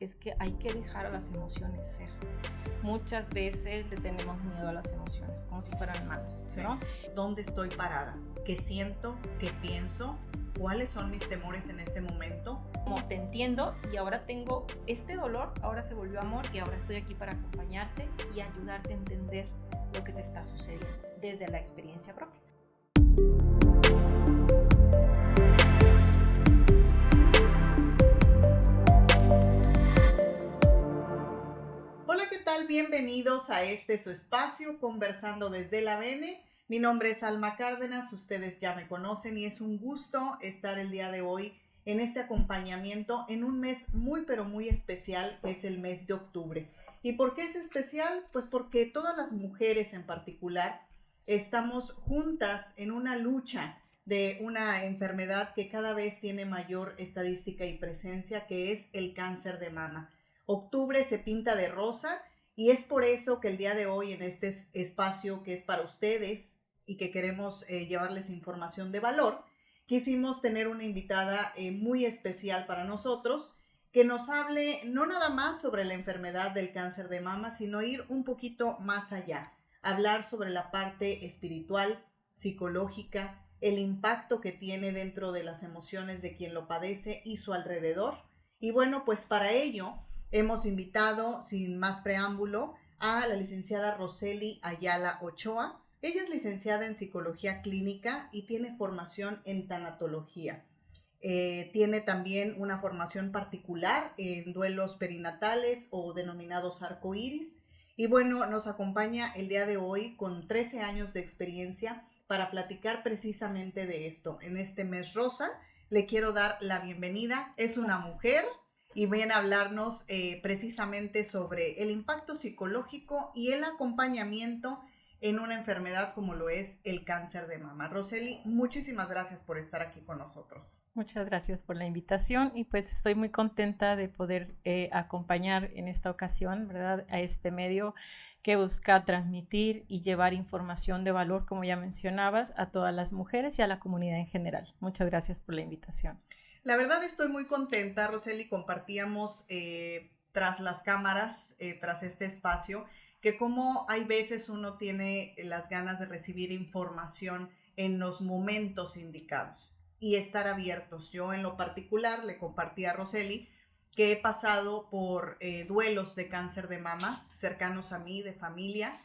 es que hay que dejar a las emociones ser. Muchas veces le tenemos miedo a las emociones, como si fueran malas, ¿no? Sí. ¿Dónde estoy parada? ¿Qué siento? ¿Qué pienso? ¿Cuáles son mis temores en este momento? Como te entiendo y ahora tengo este dolor, ahora se volvió amor y ahora estoy aquí para acompañarte y ayudarte a entender lo que te está sucediendo desde la experiencia propia. Hola, ¿qué tal? Bienvenidos a su espacio, Conversando desde la Bene. Mi nombre es Alma Cárdenas, ustedes ya me conocen y es un gusto estar el día de hoy en este acompañamiento en un mes muy pero muy especial, que es el mes de octubre. ¿Y por qué es especial? Pues porque todas las mujeres en particular estamos juntas en una lucha de una enfermedad que cada vez tiene mayor estadística y presencia, que es el cáncer de mama. Octubre se pinta de rosa y es por eso que el día de hoy en este espacio que es para ustedes y que queremos llevarles información de valor, quisimos tener una invitada muy especial para nosotros que nos hable no nada más sobre la enfermedad del cáncer de mama, sino ir un poquito más allá, hablar sobre la parte espiritual, psicológica, el impacto que tiene dentro de las emociones de quien lo padece y su alrededor. Y bueno, pues para ello hemos invitado, sin más preámbulo, a la licenciada Rosely Ayala Ochoa. Ella es licenciada en Psicología Clínica y tiene formación en tanatología. Tiene también una formación particular en duelos perinatales o denominados arcoíris. Y bueno, nos acompaña el día de hoy con 13 años de experiencia para platicar precisamente de esto. En este mes rosa le quiero dar la bienvenida. Es una mujer y viene a hablarnos precisamente sobre el impacto psicológico y el acompañamiento en una enfermedad como lo es el cáncer de mama. Rosely, muchísimas gracias por estar aquí con nosotros. Muchas gracias por la invitación y pues estoy muy contenta de poder acompañar en esta ocasión, ¿verdad?, a este medio que busca transmitir y llevar información de valor, como ya mencionabas, a todas las mujeres y a la comunidad en general. Muchas gracias por la invitación. La verdad estoy muy contenta, Rosely. Compartíamos tras las cámaras, tras este espacio, que como hay veces uno tiene las ganas de recibir información en los momentos indicados y estar abiertos. Yo en lo particular le compartí a Rosely que he pasado por duelos de cáncer de mama cercanos a mí, de familia,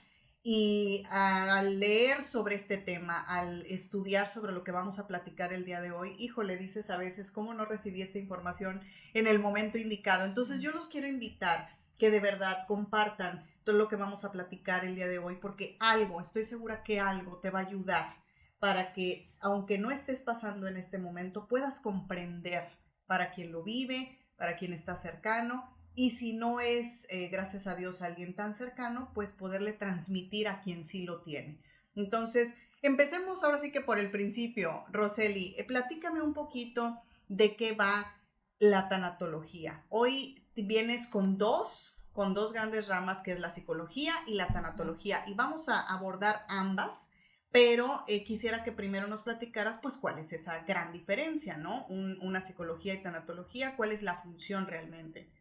y al leer sobre este tema, al estudiar sobre lo que vamos a platicar el día de hoy, híjole, dices a veces, ¿cómo no recibí esta información en el momento indicado? Entonces yo los quiero invitar que de verdad compartan todo lo que vamos a platicar el día de hoy, porque algo, estoy segura que algo te va a ayudar para que, aunque no estés pasando en este momento, puedas comprender para quien lo vive, para quien está cercano. Y si no es, gracias a Dios, alguien tan cercano, pues poderle transmitir a quien sí lo tiene. Entonces, empecemos ahora sí que por el principio. Rosely, platícame un poquito de qué va la tanatología. Hoy vienes con dos grandes ramas, que es la psicología y la tanatología, y vamos a abordar ambas, pero quisiera que primero nos platicaras, pues, cuál es esa gran diferencia, ¿no? Una psicología y tanatología, ¿cuál es la función realmente?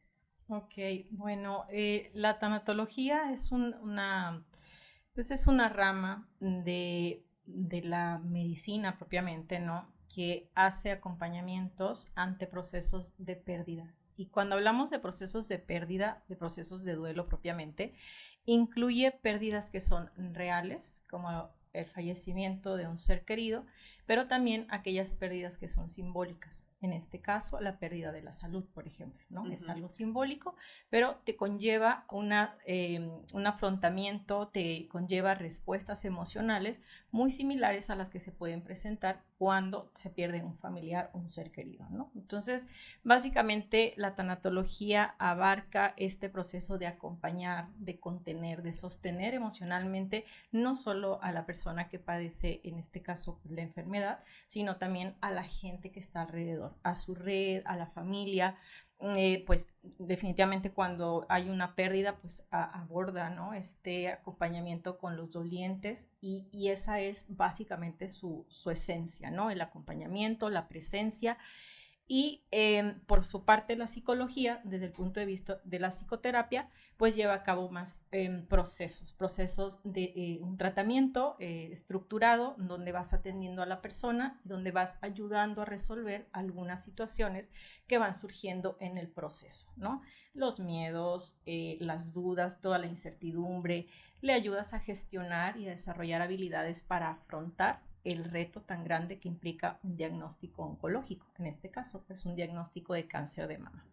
Ok, bueno, la tanatología es pues es una rama de la medicina propiamente, ¿no?, que hace acompañamientos ante procesos de pérdida. Y cuando hablamos de procesos de pérdida, de procesos de duelo propiamente, incluye pérdidas que son reales, como el fallecimiento de un ser querido, pero también aquellas pérdidas que son simbólicas. En este caso, la pérdida de la salud, por ejemplo, ¿no? Es algo simbólico, pero te conlleva un afrontamiento, te conlleva respuestas emocionales muy similares a las que se pueden presentar cuando se pierde un familiar o un ser querido, ¿no? Entonces, básicamente, la tanatología abarca este proceso de acompañar, de contener, de sostener emocionalmente no solo a la persona que padece, en este caso, la enfermedad, sino también a la gente que está alrededor, a su red, a la familia. Pues definitivamente cuando hay una pérdida, pues aborda, ¿no?, este acompañamiento con los dolientes y esa es básicamente su esencia, ¿no?, el acompañamiento, la presencia Y por su parte la psicología, desde el punto de vista de la psicoterapia, pues lleva a cabo más procesos de un tratamiento estructurado, donde vas atendiendo a la persona, donde vas ayudando a resolver algunas situaciones que van surgiendo en el proceso, ¿no? Los miedos, las dudas, toda la incertidumbre, le ayudas a gestionar y a desarrollar habilidades para afrontar el reto tan grande que implica un diagnóstico oncológico, en este caso, pues un diagnóstico de cáncer de mama.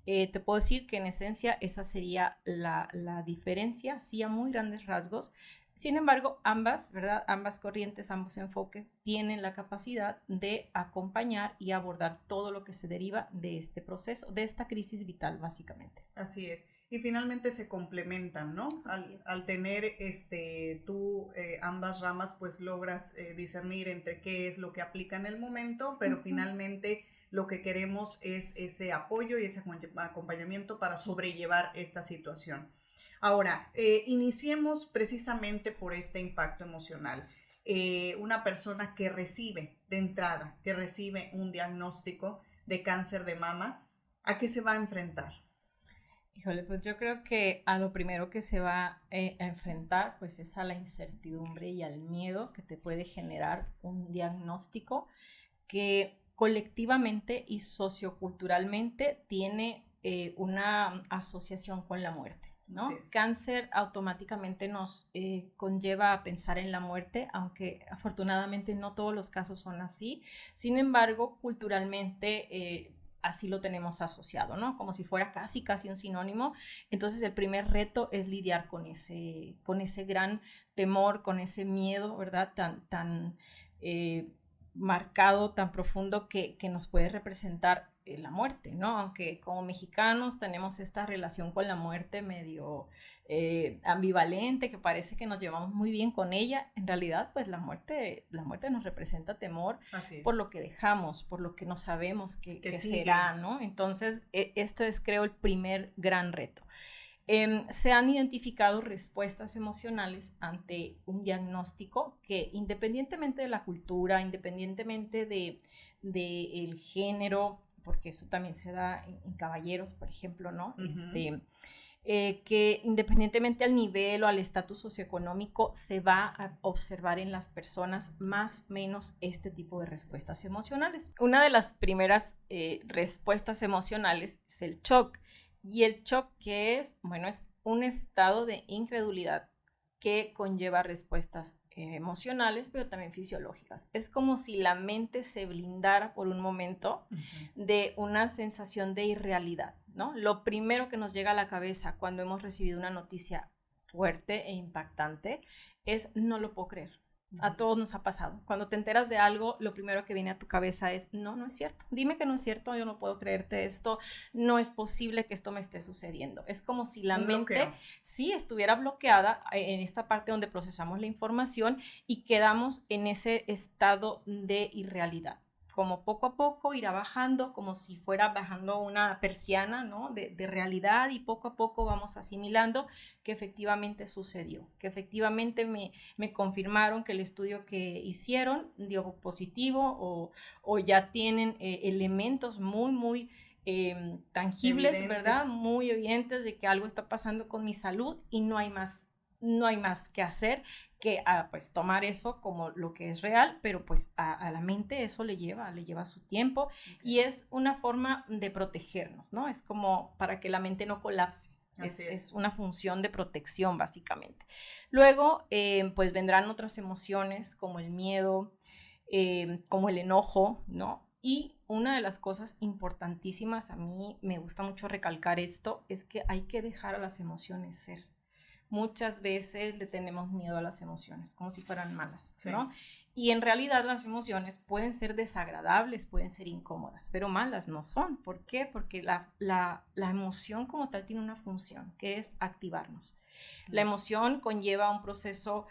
Te puedo decir que en esencia esa sería la diferencia, sí a muy grandes rasgos. Sin embargo, ambas, ¿verdad? Ambas corrientes, ambos enfoques tienen la capacidad de acompañar y abordar todo lo que se deriva de este proceso, de esta crisis vital, básicamente. Así es. Y finalmente se complementan, ¿no? Al tener ambas ramas, pues logras discernir entre qué es lo que aplica en el momento, pero finalmente lo que queremos es ese apoyo y ese acompañamiento para sobrellevar esta situación. Ahora, iniciemos precisamente por este impacto emocional. Una persona que recibe de entrada, que recibe un diagnóstico de cáncer de mama, ¿a qué se va a enfrentar? Híjole, pues yo creo que a lo primero que se va a enfrentar pues es a la incertidumbre y al miedo que te puede generar un diagnóstico que colectivamente y socioculturalmente tiene una asociación con la muerte, ¿no? Cáncer automáticamente nos conlleva a pensar en la muerte, aunque afortunadamente no todos los casos son así. Sin embargo, culturalmente así lo tenemos asociado, ¿no? Como si fuera casi un sinónimo. Entonces el primer reto es lidiar con ese gran temor, con ese miedo, ¿verdad? Tan marcado, tan profundo que nos puede representar la muerte, ¿no? Aunque como mexicanos tenemos esta relación con la muerte medio ambivalente, que parece que nos llevamos muy bien con ella, en realidad pues la muerte nos representa temor por lo que dejamos, por lo que no sabemos que será, ¿no? Entonces esto es, creo, el primer gran reto. Se han identificado respuestas emocionales ante un diagnóstico que, independientemente de la cultura, independientemente del género, porque eso también se da en caballeros, por ejemplo, ¿no? Que independientemente al nivel o al estatus socioeconómico se va a observar en las personas más o menos este tipo de respuestas emocionales. Una de las primeras respuestas emocionales es el shock. Y el shock, ¿qué es? Bueno, es un estado de incredulidad que conlleva respuestas emocionales, pero también fisiológicas. Es como si la mente se blindara por un momento de una sensación de irrealidad, ¿no? Lo primero que nos llega a la cabeza cuando hemos recibido una noticia fuerte e impactante es: no lo puedo creer. A todos nos ha pasado. Cuando te enteras de algo, lo primero que viene a tu cabeza es: no es cierto. Dime que no es cierto, yo no puedo creerte esto, no es posible que esto me esté sucediendo. Es como si la mente sí estuviera bloqueada en esta parte donde procesamos la información y quedamos en ese estado de irrealidad. Como poco a poco irá bajando, como si fuera bajando una persiana, ¿no? de realidad, y poco a poco vamos asimilando que efectivamente sucedió, que efectivamente me confirmaron que el estudio que hicieron dio positivo, o ya tienen elementos muy tangibles, evidentes, ¿verdad? Muy evidentes de que algo está pasando con mi salud y no hay más que hacer que pues tomar eso como lo que es real, pero pues a la mente eso le lleva su tiempo, y es una forma de protegernos, ¿no? Es como para que la mente no colapse. Es una función de protección, básicamente. Luego, pues vendrán otras emociones como el miedo, como el enojo, ¿no? Y una de las cosas importantísimas, a mí me gusta mucho recalcar esto, es que hay que dejar a las emociones ser. Muchas veces le tenemos miedo a las emociones, como si fueran malas, ¿no? Sí. Y en realidad las emociones pueden ser desagradables, pueden ser incómodas, pero malas no son. ¿Por qué? Porque la emoción como tal tiene una función, que es activarnos. La emoción conlleva un proceso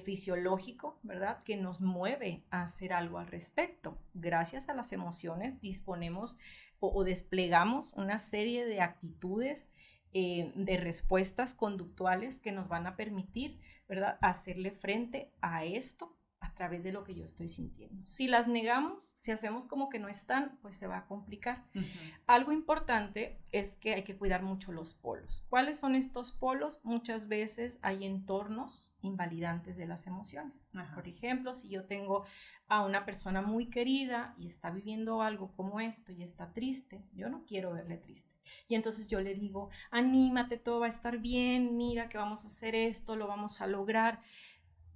fisiológico, ¿verdad? Que nos mueve a hacer algo al respecto. Gracias a las emociones disponemos o desplegamos una serie de actitudes, de respuestas conductuales que nos van a permitir, ¿verdad?, hacerle frente a esto a través de lo que yo estoy sintiendo. Si las negamos, si hacemos como que no están, pues se va a complicar. Algo importante es que hay que cuidar mucho los polos. ¿Cuáles son estos polos? Muchas veces hay entornos invalidantes de las emociones. Por ejemplo, si yo tengo a una persona muy querida y está viviendo algo como esto y está triste, yo no quiero verle triste. Y entonces yo le digo, anímate, todo va a estar bien, mira que vamos a hacer esto, lo vamos a lograr.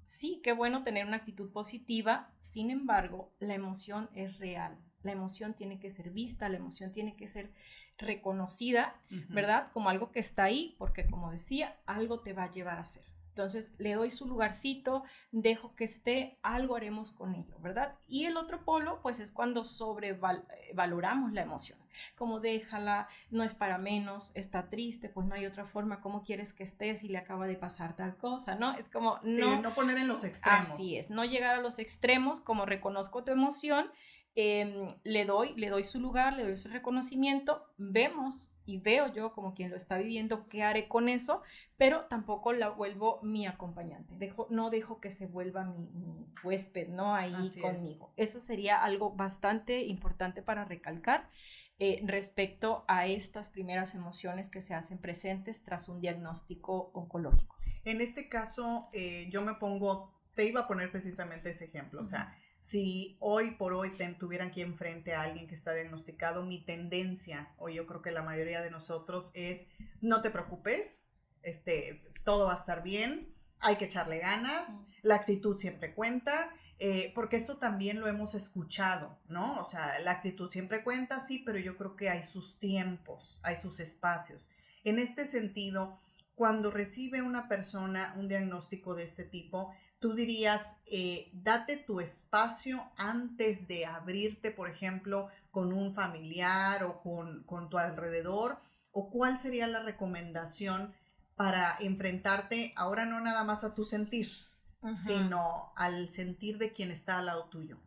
Sí, qué bueno tener una actitud positiva, sin embargo, la emoción es real. La emoción tiene que ser vista, la emoción tiene que ser reconocida, ¿verdad? Como algo que está ahí, porque como decía, algo te va a llevar a ser. Entonces, le doy su lugarcito, dejo que esté, algo haremos con ello, ¿verdad? Y el otro polo, pues es cuando sobrevaloramos la emoción. Como déjala, no es para menos, está triste, pues no hay otra forma, ¿cómo quieres que esté si le acaba de pasar tal cosa, no? Es como, no. Sí, no poner en los extremos. Así es, no llegar a los extremos, como reconozco tu emoción, le doy su lugar, le doy su reconocimiento, vemos y veo yo como quien lo está viviendo qué haré con eso, pero tampoco la vuelvo mi acompañante, no dejo que se vuelva mi huésped, ¿no? Ahí así conmigo. Eso sería algo bastante importante para recalcar respecto a estas primeras emociones que se hacen presentes tras un diagnóstico oncológico. En este caso, te iba a poner precisamente ese ejemplo, o sea, si hoy por hoy tuvieran aquí enfrente a alguien que está diagnosticado, mi tendencia, o yo creo que la mayoría de nosotros, es no te preocupes, todo va a estar bien, hay que echarle ganas, la actitud siempre cuenta, porque eso también lo hemos escuchado, ¿no? O sea, la actitud siempre cuenta, sí, pero yo creo que hay sus tiempos, hay sus espacios. En este sentido, cuando recibe una persona un diagnóstico de este tipo, tú dirías, date tu espacio antes de abrirte, por ejemplo, con un familiar o con tu alrededor, o cuál sería la recomendación para enfrentarte ahora no nada más a tu sentir, sino al sentir de quien está al lado tuyo.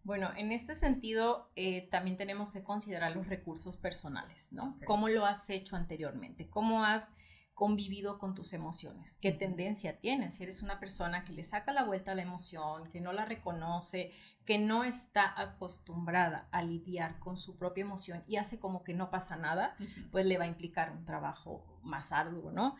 Bueno, en este sentido también tenemos que considerar los recursos personales, ¿no? Okay. ¿Cómo lo has hecho anteriormente? ¿Cómo has convivido con tus emociones? ¿Qué tendencia tienes? Si eres una persona que le saca la vuelta a la emoción, que no la reconoce, que no está acostumbrada a lidiar con su propia emoción y hace como que no pasa nada, pues le va a implicar un trabajo más arduo, ¿no?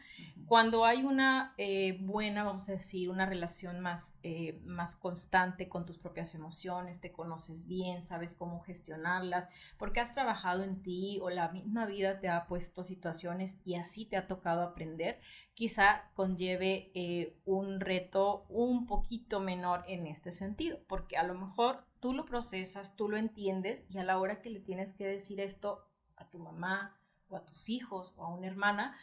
Cuando hay una buena, vamos a decir, una relación más constante con tus propias emociones, te conoces bien, sabes cómo gestionarlas, porque has trabajado en ti o la misma vida te ha puesto situaciones y así te ha tocado aprender, quizá conlleve un reto un poquito menor en este sentido, porque a lo mejor tú lo procesas, tú lo entiendes y a la hora que le tienes que decir esto a tu mamá o a tus hijos o a una hermana,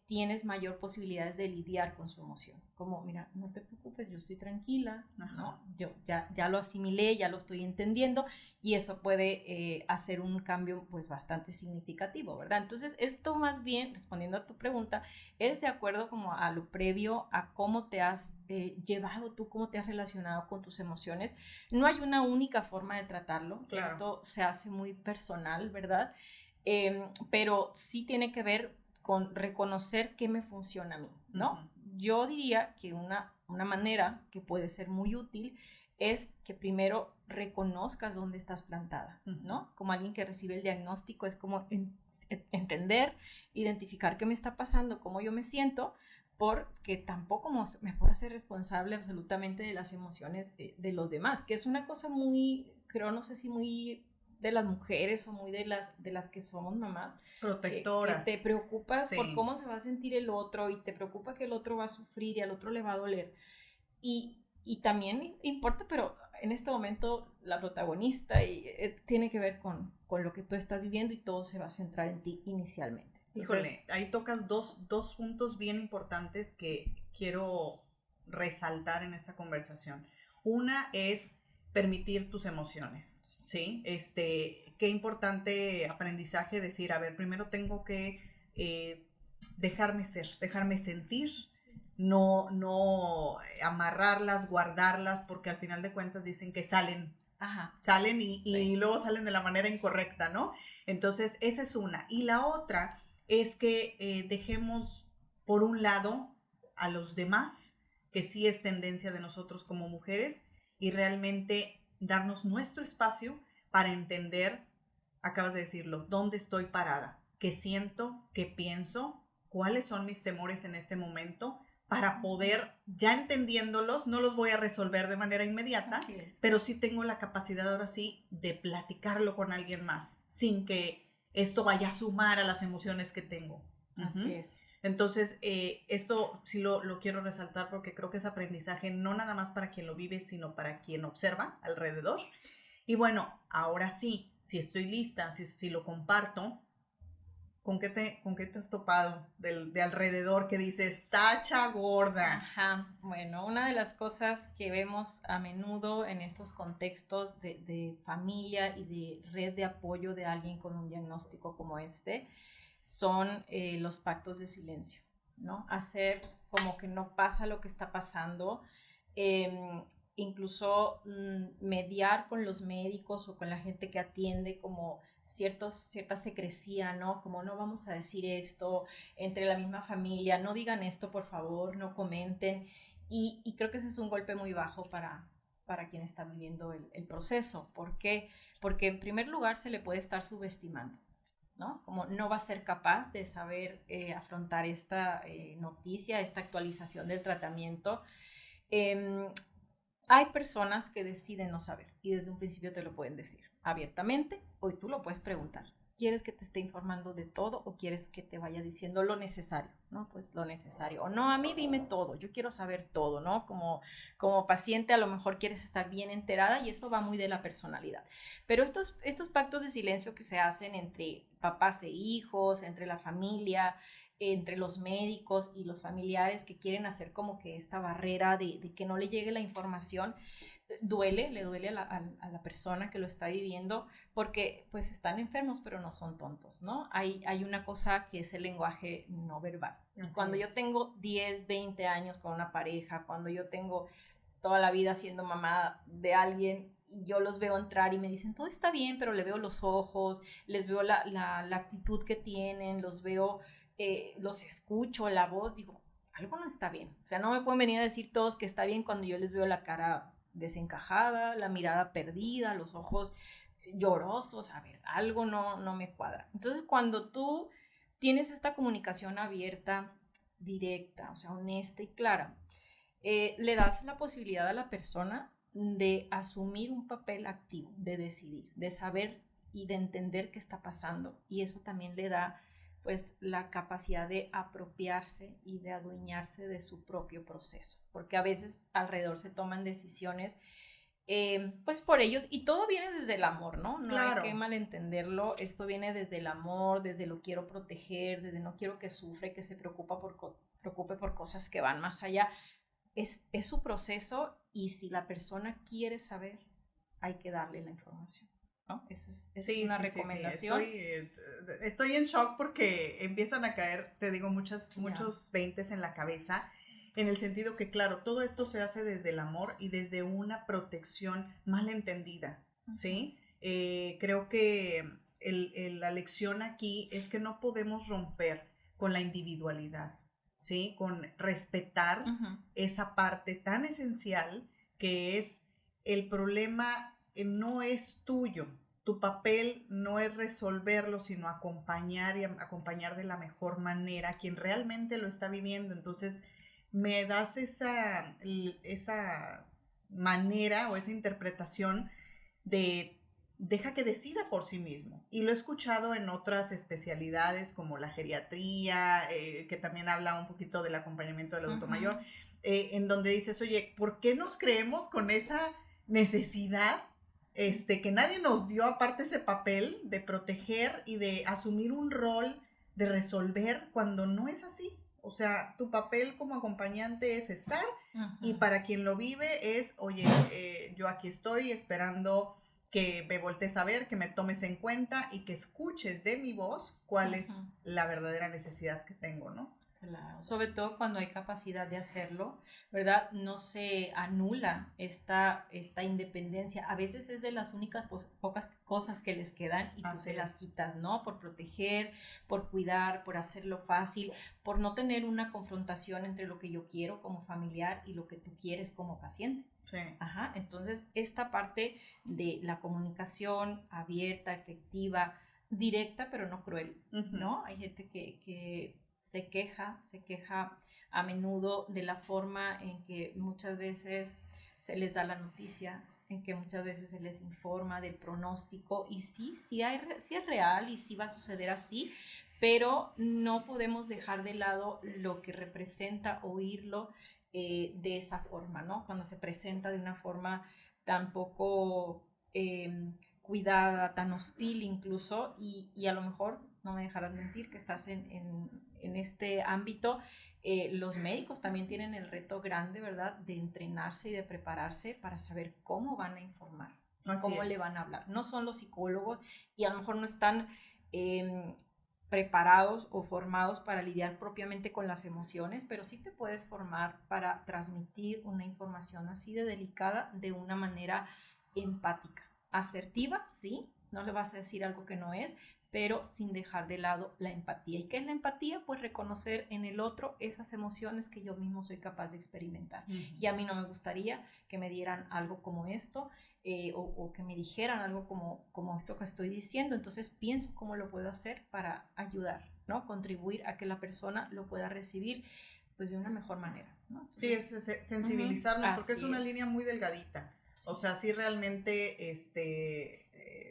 tienes mayor posibilidades de lidiar con su emoción. Como, mira, no te preocupes, yo estoy tranquila, ¿no? Yo ya lo asimilé, ya lo estoy entendiendo y eso puede hacer un cambio pues bastante significativo, ¿verdad? Entonces, esto más bien, respondiendo a tu pregunta, es de acuerdo como a lo previo, a cómo te has llevado tú, cómo te has relacionado con tus emociones. No hay una única forma de tratarlo, claro. Esto se hace muy personal, ¿verdad? Pero sí tiene que ver con reconocer qué me funciona a mí, ¿no? Yo diría que una manera que puede ser muy útil es que primero reconozcas dónde estás plantada, ¿no? Como alguien que recibe el diagnóstico es como entender, identificar qué me está pasando, cómo yo me siento, porque tampoco me puedo hacer responsable absolutamente de las emociones de los demás, que es una cosa muy, creo, no sé si muy de las mujeres o muy de las que somos mamás. Protectoras. Que te preocupas por cómo se va a sentir el otro y te preocupa que el otro va a sufrir y al otro le va a doler. Y también importa, pero en este momento la protagonista tiene que ver con lo que tú estás viviendo y todo se va a centrar en ti inicialmente. Entonces, híjole, ahí tocas dos puntos bien importantes que quiero resaltar en esta conversación. Una es permitir tus emociones. Sí, qué importante aprendizaje decir, a ver, primero tengo que dejarme ser, dejarme sentir, no amarrarlas, guardarlas, porque al final de cuentas dicen que salen y luego salen de la manera incorrecta, ¿no? Entonces, esa es una. Y la otra es que dejemos por un lado a los demás que sí es tendencia de nosotros como mujeres y realmente darnos nuestro espacio para entender, acabas de decirlo, dónde estoy parada, qué siento, qué pienso, cuáles son mis temores en este momento, para poder, ya entendiéndolos, no los voy a resolver de manera inmediata, pero sí tengo la capacidad ahora sí de platicarlo con alguien más, sin que esto vaya a sumar a las emociones que tengo. Así es. Entonces, esto sí lo quiero resaltar porque creo que es aprendizaje no nada más para quien lo vive, sino para quien observa alrededor. Y bueno, ahora sí, si estoy lista, si lo comparto, ¿con qué te has topado de alrededor que dices, tacha gorda? Ajá, bueno, una de las cosas que vemos a menudo en estos contextos de familia y de red de apoyo de alguien con un diagnóstico como este son los pactos de silencio, ¿no? Hacer como que no pasa lo que está pasando, incluso mediar con los médicos o con la gente que atiende como cierta secrecía, ¿no? Como no vamos a decir esto entre la misma familia, no digan esto por favor, no comenten. Y creo que ese es un golpe muy bajo para quien está viviendo el proceso. ¿Por qué? Porque en primer lugar se le puede estar subestimando, ¿no? Como no va a ser capaz de saber afrontar esta noticia, esta actualización del tratamiento. Hay personas que deciden no saber y desde un principio te lo pueden decir abiertamente, hoy tú lo puedes preguntar. ¿Quieres que te esté informando de todo o quieres que te vaya diciendo lo necesario? ¿No? Pues lo necesario. O no, a mí dime todo, yo quiero saber todo, ¿no? Como paciente a lo mejor quieres estar bien enterada y eso va muy de la personalidad. Pero estos pactos de silencio que se hacen entre papás e hijos, entre la familia, entre los médicos y los familiares que quieren hacer como que esta barrera de que no le llegue la información, le duele a la persona que lo está viviendo porque pues están enfermos pero no son tontos, ¿no? Hay una cosa que es el lenguaje no verbal. Y cuando yo tengo 10, 20 años con una pareja, cuando yo tengo toda la vida siendo mamá de alguien y yo los veo entrar y me dicen todo está bien, pero le veo los ojos, les veo la actitud que tienen, los escucho, la voz, digo, algo no está bien. O sea, no me pueden venir a decir todos que está bien cuando yo les veo la cara desencajada, la mirada perdida, los ojos llorosos, a ver, algo no me cuadra. Entonces, cuando tú tienes esta comunicación abierta, directa, o sea, honesta y clara, le das la posibilidad a la persona de asumir un papel activo, de decidir, de saber y de entender qué está pasando. Y eso también le da pues la capacidad de apropiarse y de adueñarse de su propio proceso, porque a veces alrededor se toman decisiones pues por ellos y todo viene desde el amor, ¿no? No claro. Hay que malentenderlo, esto viene desde el amor, desde lo quiero proteger, desde no quiero que sufra y que se preocupe por cosas que van más allá. Es su proceso y si la persona quiere saber, hay que darle la información, ¿no? Esa es una recomendación. Sí, estoy en shock porque empiezan a caer, te digo, muchos 20s en la cabeza, en el sentido que, claro, todo esto se hace desde el amor y desde una protección mal entendida, ¿sí? Creo que la lección aquí es que no podemos romper con la individualidad, ¿sí? Con respetar esa parte tan esencial que es el problema no es tuyo. Tu papel no es resolverlo, sino acompañar y acompañar de la mejor manera a quien realmente lo está viviendo. Entonces, me das esa manera o esa interpretación de deja que decida por sí mismo. Y lo he escuchado en otras especialidades como la geriatría, que también habla un poquito del acompañamiento del adulto mayor, en donde dices, oye, ¿por qué nos creemos con esa necesidad que nadie nos dio aparte ese papel de proteger y de asumir un rol de resolver cuando no es así? O sea, tu papel como acompañante es estar y para quien lo vive es, oye, yo aquí estoy esperando que me voltees a ver, que me tomes en cuenta y que escuches de mi voz cuál es la verdadera necesidad que tengo, ¿no? Claro, sobre todo cuando hay capacidad de hacerlo, ¿verdad? No se anula esta independencia. A veces es de las únicas pocas cosas que les quedan y tú Así se las es. quitas, ¿no? Por proteger, por cuidar, por hacerlo fácil, por no tener una confrontación entre lo que yo quiero como familiar y lo que tú quieres como paciente. Sí. Ajá, entonces esta parte de la comunicación abierta, efectiva, directa, pero no cruel, ¿no? Hay gente que se queja a menudo de la forma en que muchas veces se les da la noticia, en que muchas veces se les informa del pronóstico y sí es real y sí va a suceder así, pero no podemos dejar de lado lo que representa oírlo de esa forma, ¿no? Cuando se presenta de una forma tan poco cuidada, tan hostil incluso, y a lo mejor, no me dejarás mentir, que estás en este ámbito, los médicos también tienen el reto grande, ¿verdad?, de entrenarse y de prepararse para saber cómo van a informar, cómo le van a hablar. No son los psicólogos y a lo mejor no están preparados o formados para lidiar propiamente con las emociones, pero sí te puedes formar para transmitir una información así de delicada de una manera empática, asertiva, sí, no le vas a decir algo que no es, pero sin dejar de lado la empatía. ¿Y qué es la empatía? Pues reconocer en el otro esas emociones que yo mismo soy capaz de experimentar. Y a mí no me gustaría que me dieran algo como esto, o que me dijeran algo como esto que estoy diciendo. Entonces pienso cómo lo puedo hacer para ayudar, ¿no? Contribuir a que la persona lo pueda recibir pues de una mejor manera, ¿no? Entonces, sí, es sensibilizarnos, porque es una es. línea muy delgadita. Sí. O sea, sí realmente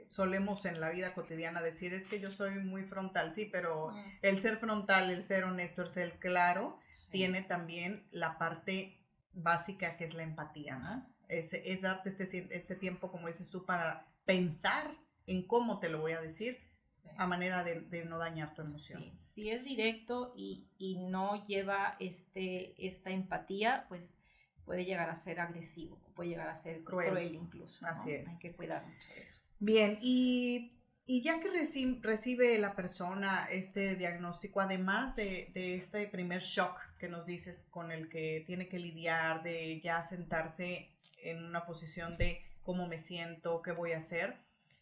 solemos en la vida cotidiana decir, es que yo soy muy frontal, sí, pero el ser frontal, el ser honesto, el ser claro, sí, tiene también la parte básica que es la empatía, ¿no? Es darte este tiempo, como dices tú, para pensar en cómo te lo voy a decir, sí, a manera de no dañar tu emoción. Sí, si es directo y no lleva esta empatía, pues puede llegar a ser agresivo, puede llegar a ser cruel incluso, ¿no? Así es. Hay que cuidar mucho de eso. Bien, y ya que recibe la persona este diagnóstico, además de este primer shock que nos dices con el que tiene que lidiar, de ya sentarse en una posición de cómo me siento, qué voy a hacer,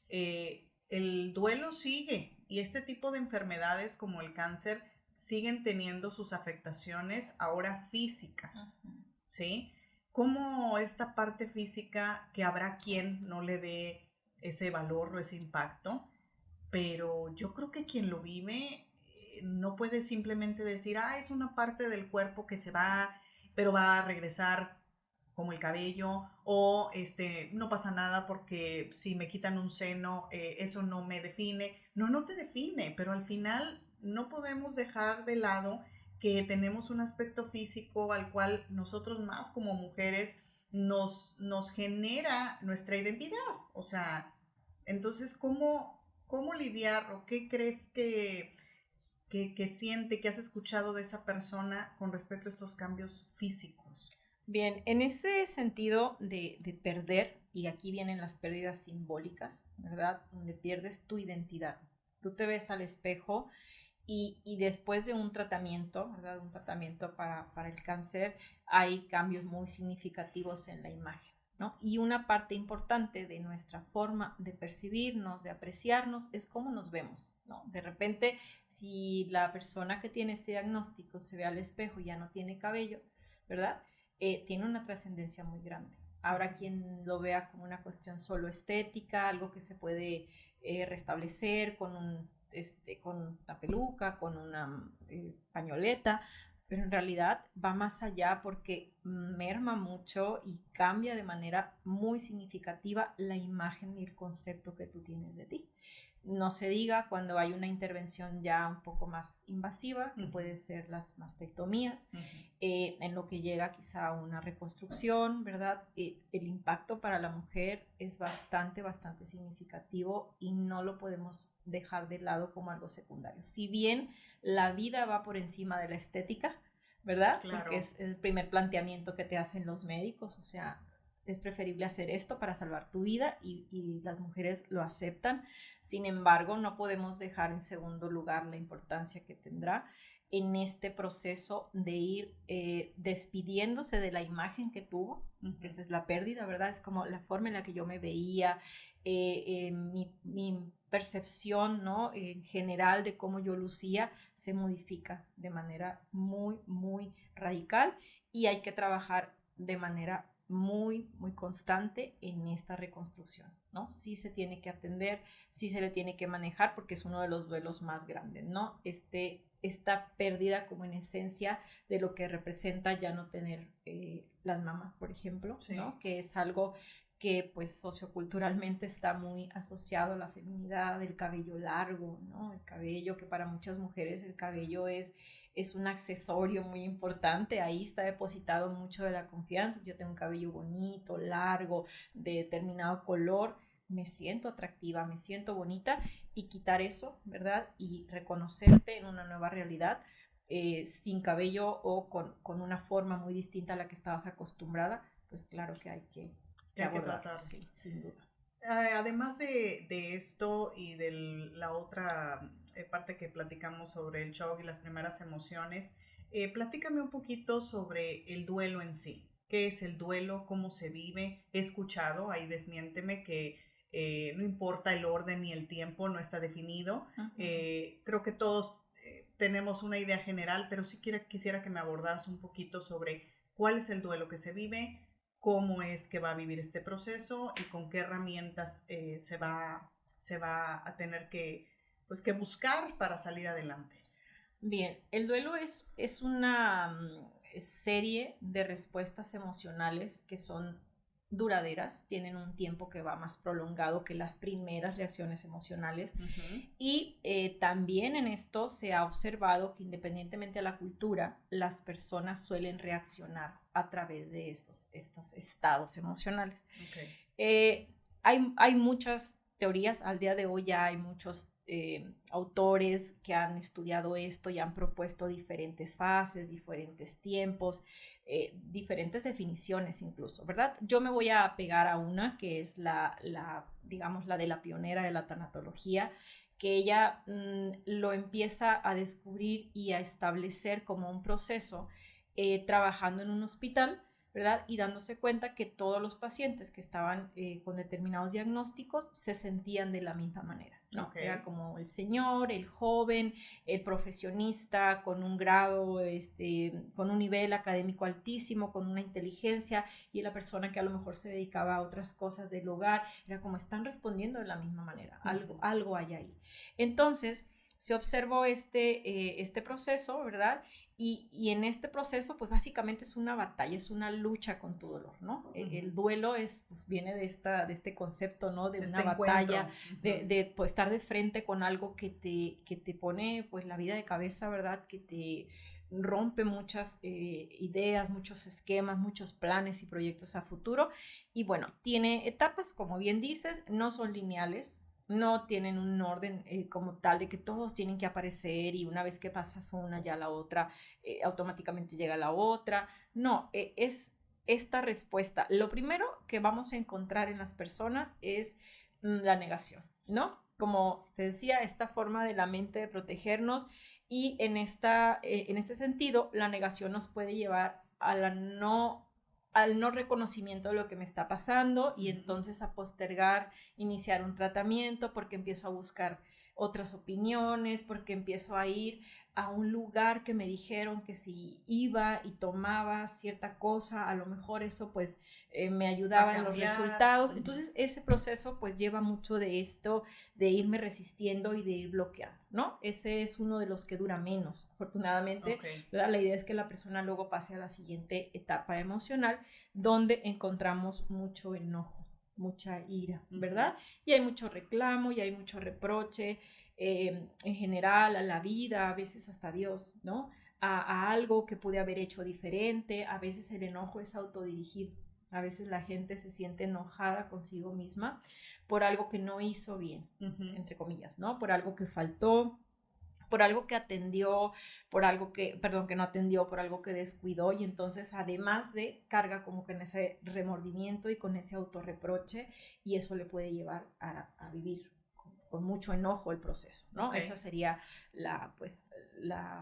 el duelo sigue y este tipo de enfermedades como el cáncer siguen teniendo sus afectaciones ahora físicas, ¿sí? Como esta parte física que habrá quien no le dé ese valor o ese impacto, pero yo creo que quien lo vive no puede simplemente decir, es una parte del cuerpo que se va, pero va a regresar como el cabello, o no pasa nada porque si me quitan un seno, eso no me define. No te define, pero al final no podemos dejar de lado que tenemos un aspecto físico al cual nosotros más como mujeres nos genera nuestra identidad. O sea, entonces, ¿cómo lidiar o qué crees que siente, que has escuchado de esa persona con respecto a estos cambios físicos? Bien, en ese sentido de perder, y aquí vienen las pérdidas simbólicas, ¿verdad? Donde pierdes tu identidad. Tú te ves al espejo y después de un tratamiento, ¿verdad? Un tratamiento para el cáncer, hay cambios muy significativos en la imagen, ¿no? Y una parte importante de nuestra forma de percibirnos, de apreciarnos, es cómo nos vemos, ¿no? De repente, si la persona que tiene este diagnóstico se ve al espejo y ya no tiene cabello, ¿verdad? Tiene una trascendencia muy grande. Habrá quien lo vea como una cuestión solo estética, algo que se puede restablecer con una peluca, con una pañoleta, pero en realidad va más allá porque merma mucho y cambia de manera muy significativa la imagen y el concepto que tú tienes de ti. No se diga cuando hay una intervención ya un poco más invasiva, que puede ser las mastectomías, en lo que llega quizá a una reconstrucción, ¿verdad? El impacto para la mujer es bastante significativo y no lo podemos dejar de lado como algo secundario. Si bien la vida va por encima de la estética, ¿verdad? Claro. Porque es el primer planteamiento que te hacen los médicos, o sea, es preferible hacer esto para salvar tu vida y las mujeres lo aceptan. Sin embargo, no podemos dejar en segundo lugar la importancia que tendrá en este proceso de ir despidiéndose de la imagen que tuvo. Esa es la pérdida, ¿verdad? Es como la forma en la que yo me veía, mi percepción, ¿no? En general de cómo yo lucía se modifica de manera muy, muy radical, y hay que trabajar de manera muy, muy constante en esta reconstrucción, ¿no? Sí se tiene que atender, sí se le tiene que manejar, porque es uno de los duelos más grandes, ¿no? Esta pérdida como en esencia de lo que representa ya no tener las mamas, por ejemplo, Sí. ¿no? Que es algo que pues socioculturalmente está muy asociado a la feminidad, el cabello largo, ¿no? El cabello, que para muchas mujeres el cabello es un accesorio muy importante, ahí está depositado mucho de la confianza. Yo tengo un cabello bonito, largo, de determinado color, me siento atractiva, me siento bonita, y quitar eso, ¿verdad? Y reconocerte en una nueva realidad, sin cabello o con una forma muy distinta a la que estabas acostumbrada, pues claro que hay que abordarlo, sí, sin duda. Además de esto y de la otra parte que platicamos sobre el shock y las primeras emociones, platícame un poquito sobre el duelo en sí. ¿Qué es el duelo? ¿Cómo se vive? He escuchado, ahí desmiénteme, que no importa el orden ni el tiempo, no está definido. Creo que todos tenemos una idea general, pero sí quisiera que me abordaras un poquito sobre cuál es el duelo que se vive, cómo es que va a vivir este proceso y con qué herramientas se va a tener pues, que buscar para salir adelante. Bien, el duelo es una serie de respuestas emocionales que son duraderas, tienen un tiempo que va más prolongado que las primeras reacciones emocionales. Y también en esto se ha observado que, independientemente de la cultura, las personas suelen reaccionar a través de estos estados emocionales. Hay muchas teorías, al día de hoy ya hay muchos autores que han estudiado esto y han propuesto diferentes fases, diferentes tiempos, diferentes definiciones incluso, ¿verdad? Yo me voy a pegar a una que es digamos, la de la pionera de la tanatología, que ella lo empieza a descubrir y a establecer como un proceso, trabajando en un hospital, ¿verdad? Y dándose cuenta que todos los pacientes que estaban con determinados diagnósticos se sentían de la misma manera, ¿no? Era como el señor, el joven, el profesionista con un grado, con un nivel académico altísimo, con una inteligencia, y la persona que a lo mejor se dedicaba a otras cosas del hogar. Era como están respondiendo de la misma manera, algo hay ahí. Entonces se observó este proceso, ¿verdad? Y en este proceso, pues básicamente es una batalla, es una lucha con tu dolor, ¿no? El duelo pues, viene de este concepto, ¿no? De una batalla, de pues, estar de frente con algo que te pone pues la vida de cabeza, ¿verdad? Que te rompe muchas ideas, muchos esquemas, muchos planes y proyectos a futuro. Y bueno, tiene etapas, como bien dices, no son lineales, no tienen un orden como tal de que todos tienen que aparecer y una vez que pasas una ya la otra automáticamente llega la otra. No, es esta respuesta. Lo primero que vamos a encontrar en las personas es la negación, ¿no? Como te decía, esta forma de la mente de protegernos, y en este sentido la negación nos puede llevar a al no reconocimiento de lo que me está pasando, y entonces a postergar iniciar un tratamiento porque empiezo a buscar otras opiniones, porque empiezo a ir a un lugar que me dijeron que si iba y tomaba cierta cosa, a lo mejor eso pues me ayudaba en los resultados. Entonces ese proceso pues lleva mucho de esto, de irme resistiendo y de ir bloqueando, ¿no? Ese es uno de los que dura menos, afortunadamente, ¿verdad? La idea es que la persona luego pase a la siguiente etapa emocional, donde encontramos mucho enojo, mucha ira, ¿verdad? Y hay mucho reclamo y hay mucho reproche, en general a la vida, a veces hasta a Dios, ¿no? A algo que pude haber hecho diferente. A veces el enojo es autodirigido, a veces la gente se siente enojada consigo misma por algo que no hizo bien, entre comillas, ¿no? Por algo que faltó, por algo que atendió, que no atendió, por algo que descuidó, y entonces además de carga como que en ese remordimiento y con ese autorreproche, y eso le puede llevar a vivir con mucho enojo el proceso, ¿no? Okay. Esa sería la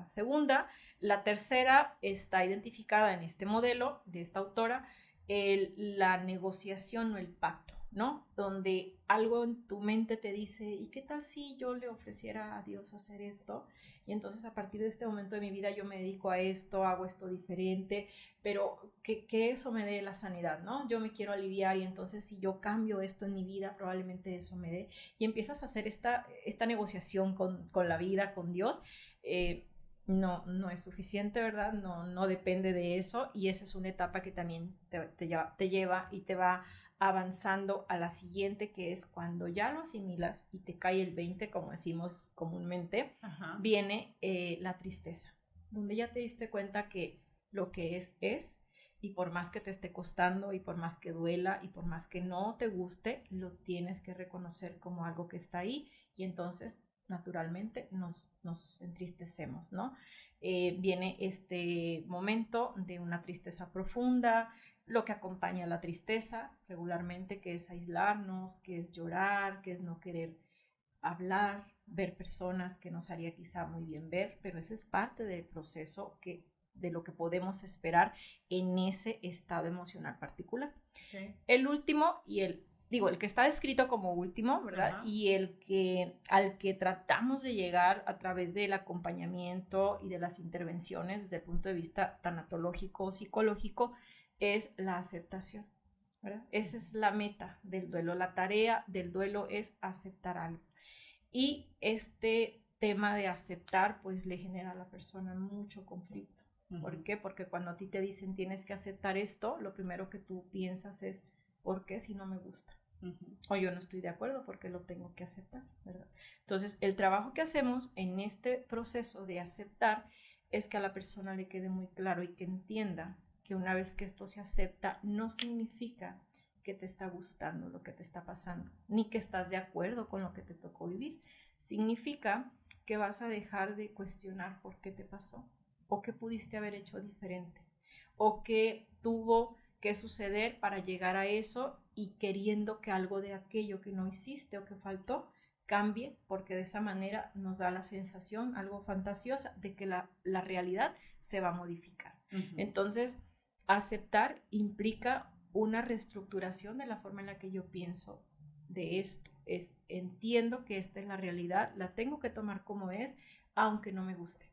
segunda. La tercera está identificada en este modelo de esta autora, la negociación o el pacto, ¿no? Donde algo en tu mente te dice, ¿y qué tal si yo le ofreciera a Dios hacer esto? Y entonces a partir de este momento de mi vida yo me dedico a esto, hago esto diferente, pero que eso me dé la sanidad, ¿no? Yo me quiero aliviar y entonces si yo cambio esto en mi vida, probablemente eso me dé. Y empiezas a hacer esta negociación con la vida, con Dios. No es suficiente, ¿verdad? No depende de eso y esa es una etapa que también te lleva y te va avanzando a la siguiente, que es cuando ya lo asimilas y te cae el 20, como decimos comúnmente. Ajá. Viene la tristeza, donde ya te diste cuenta que lo que es, y por más que te esté costando y por más que duela y por más que no te guste, lo tienes que reconocer como algo que está ahí y entonces naturalmente nos entristecemos, ¿no? Viene este momento de una tristeza profunda, lo que acompaña a la tristeza regularmente, que es aislarnos, que es llorar, que es no querer hablar, ver personas que nos haría quizá muy bien ver, pero ese es parte del proceso de lo que podemos esperar en ese estado emocional particular. Okay. El último y el que está descrito como último, ¿verdad? Uh-huh. Y al que tratamos de llegar a través del acompañamiento y de las intervenciones desde el punto de vista tanatológico o psicológico es la aceptación, ¿verdad? Esa es la meta del duelo. La tarea del duelo es aceptar algo. Y este tema de aceptar, pues le genera a la persona mucho conflicto. Uh-huh. ¿Por qué? Porque cuando a ti te dicen tienes que aceptar esto, lo primero que tú piensas es ¿por qué si no me gusta? Uh-huh. O yo no estoy de acuerdo porque lo tengo que aceptar, ¿verdad? Entonces, el trabajo que hacemos en este proceso de aceptar es que a la persona le quede muy claro y que entienda que una vez que esto se acepta, no significa que te está gustando lo que te está pasando, ni que estás de acuerdo con lo que te tocó vivir. Significa que vas a dejar de cuestionar por qué te pasó, o qué pudiste haber hecho diferente, o qué tuvo que suceder para llegar a eso y queriendo que algo de aquello que no hiciste o que faltó cambie, porque de esa manera nos da la sensación, algo fantasiosa, de que la realidad se va a modificar. Uh-huh. Entonces, aceptar implica una reestructuración de la forma en la que yo pienso de esto. Entiendo que esta es la realidad, la tengo que tomar como es, aunque no me guste,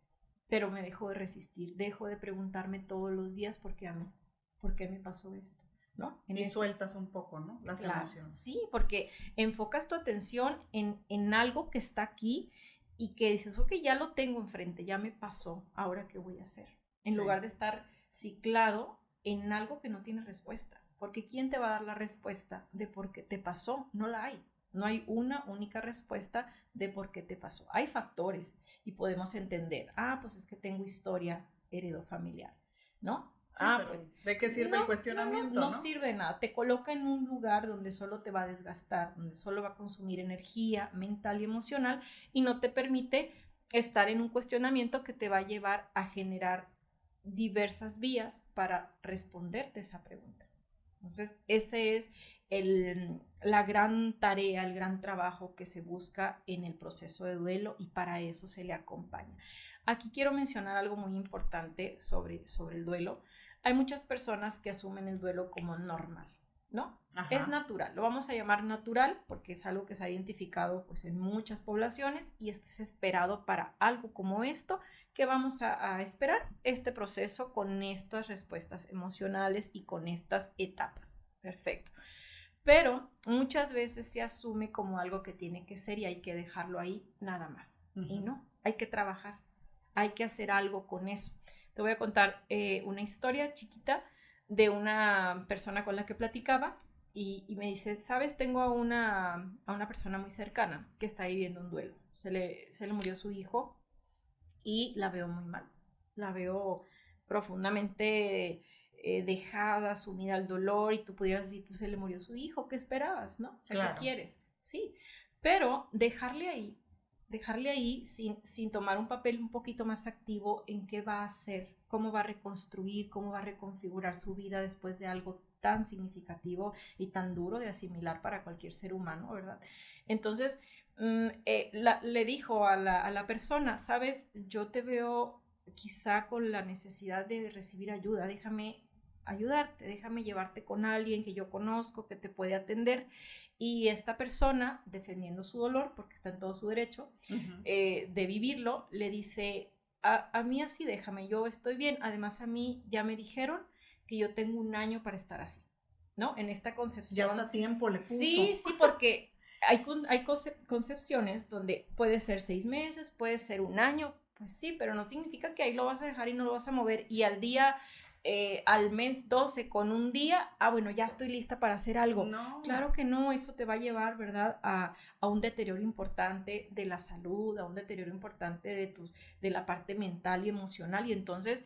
pero me dejo de resistir, dejo de preguntarme todos los días por qué a mí. ¿Por qué me pasó esto? ¿No? Sueltas un poco, ¿no? Las emociones. Sí, porque enfocas tu atención en algo que está aquí y que dices, ok, ya lo tengo enfrente, ya me pasó, ¿ahora qué voy a hacer? En lugar de estar ciclado en algo que no tiene respuesta. Porque ¿quién te va a dar la respuesta de por qué te pasó? No la hay. No hay una única respuesta de por qué te pasó. Hay factores y podemos entender, pues es que tengo historia heredofamiliar, ¿no? Sí, pero pues, ¿de qué sirve el cuestionamiento? No sirve de nada. Te coloca en un lugar donde solo te va a desgastar, donde solo va a consumir energía mental y emocional y no te permite estar en un cuestionamiento que te va a llevar a generar diversas vías para responderte esa pregunta. Entonces, ese es la gran tarea, el gran trabajo que se busca en el proceso de duelo y para eso se le acompaña. Aquí quiero mencionar algo muy importante sobre el duelo. Hay muchas personas que asumen el duelo como normal, ¿no? Ajá. Es natural, lo vamos a llamar natural porque es algo que se ha identificado pues, en muchas poblaciones y esto es esperado para algo como esto, que vamos a esperar este proceso con estas respuestas emocionales y con estas etapas. Perfecto. Pero muchas veces se asume como algo que tiene que ser y hay que dejarlo ahí nada más. Uh-huh. Y no, hay que trabajar, hay que hacer algo con eso. Te voy a contar una historia chiquita de una persona con la que platicaba y me dice, ¿sabes? Tengo a una persona muy cercana que está viviendo un duelo. Se le murió su hijo y la veo muy mal. La veo profundamente dejada, sumida al dolor y tú pudieras decir, pues se le murió su hijo, ¿qué esperabas? ¿No? O sea, claro. ¿Qué quieres? Sí, pero dejarle ahí sin tomar un papel un poquito más activo en qué va a hacer, cómo va a reconstruir, cómo va a reconfigurar su vida después de algo tan significativo y tan duro de asimilar para cualquier ser humano, ¿verdad? Entonces, le dijo a la persona, sabes, yo te veo quizá con la necesidad de recibir ayuda, déjame ayudarte, déjame llevarte con alguien que yo conozco, que te puede atender. Y esta persona, defendiendo su dolor, porque está en todo su derecho de vivirlo, le dice, a mí así déjame, yo estoy bien, además a mí ya me dijeron que yo tengo un año para estar así, ¿no? En esta concepción. Ya hasta tiempo le puso. Sí, porque hay concepciones donde puede ser 6 meses, puede ser un año, pues sí, pero no significa que ahí lo vas a dejar y no lo vas a mover y al mes 12 con un día, bueno, ya estoy lista para hacer algo. No. Claro que no, eso te va a llevar, ¿verdad? A un deterioro importante de la salud, a un deterioro importante de la parte mental y emocional, y entonces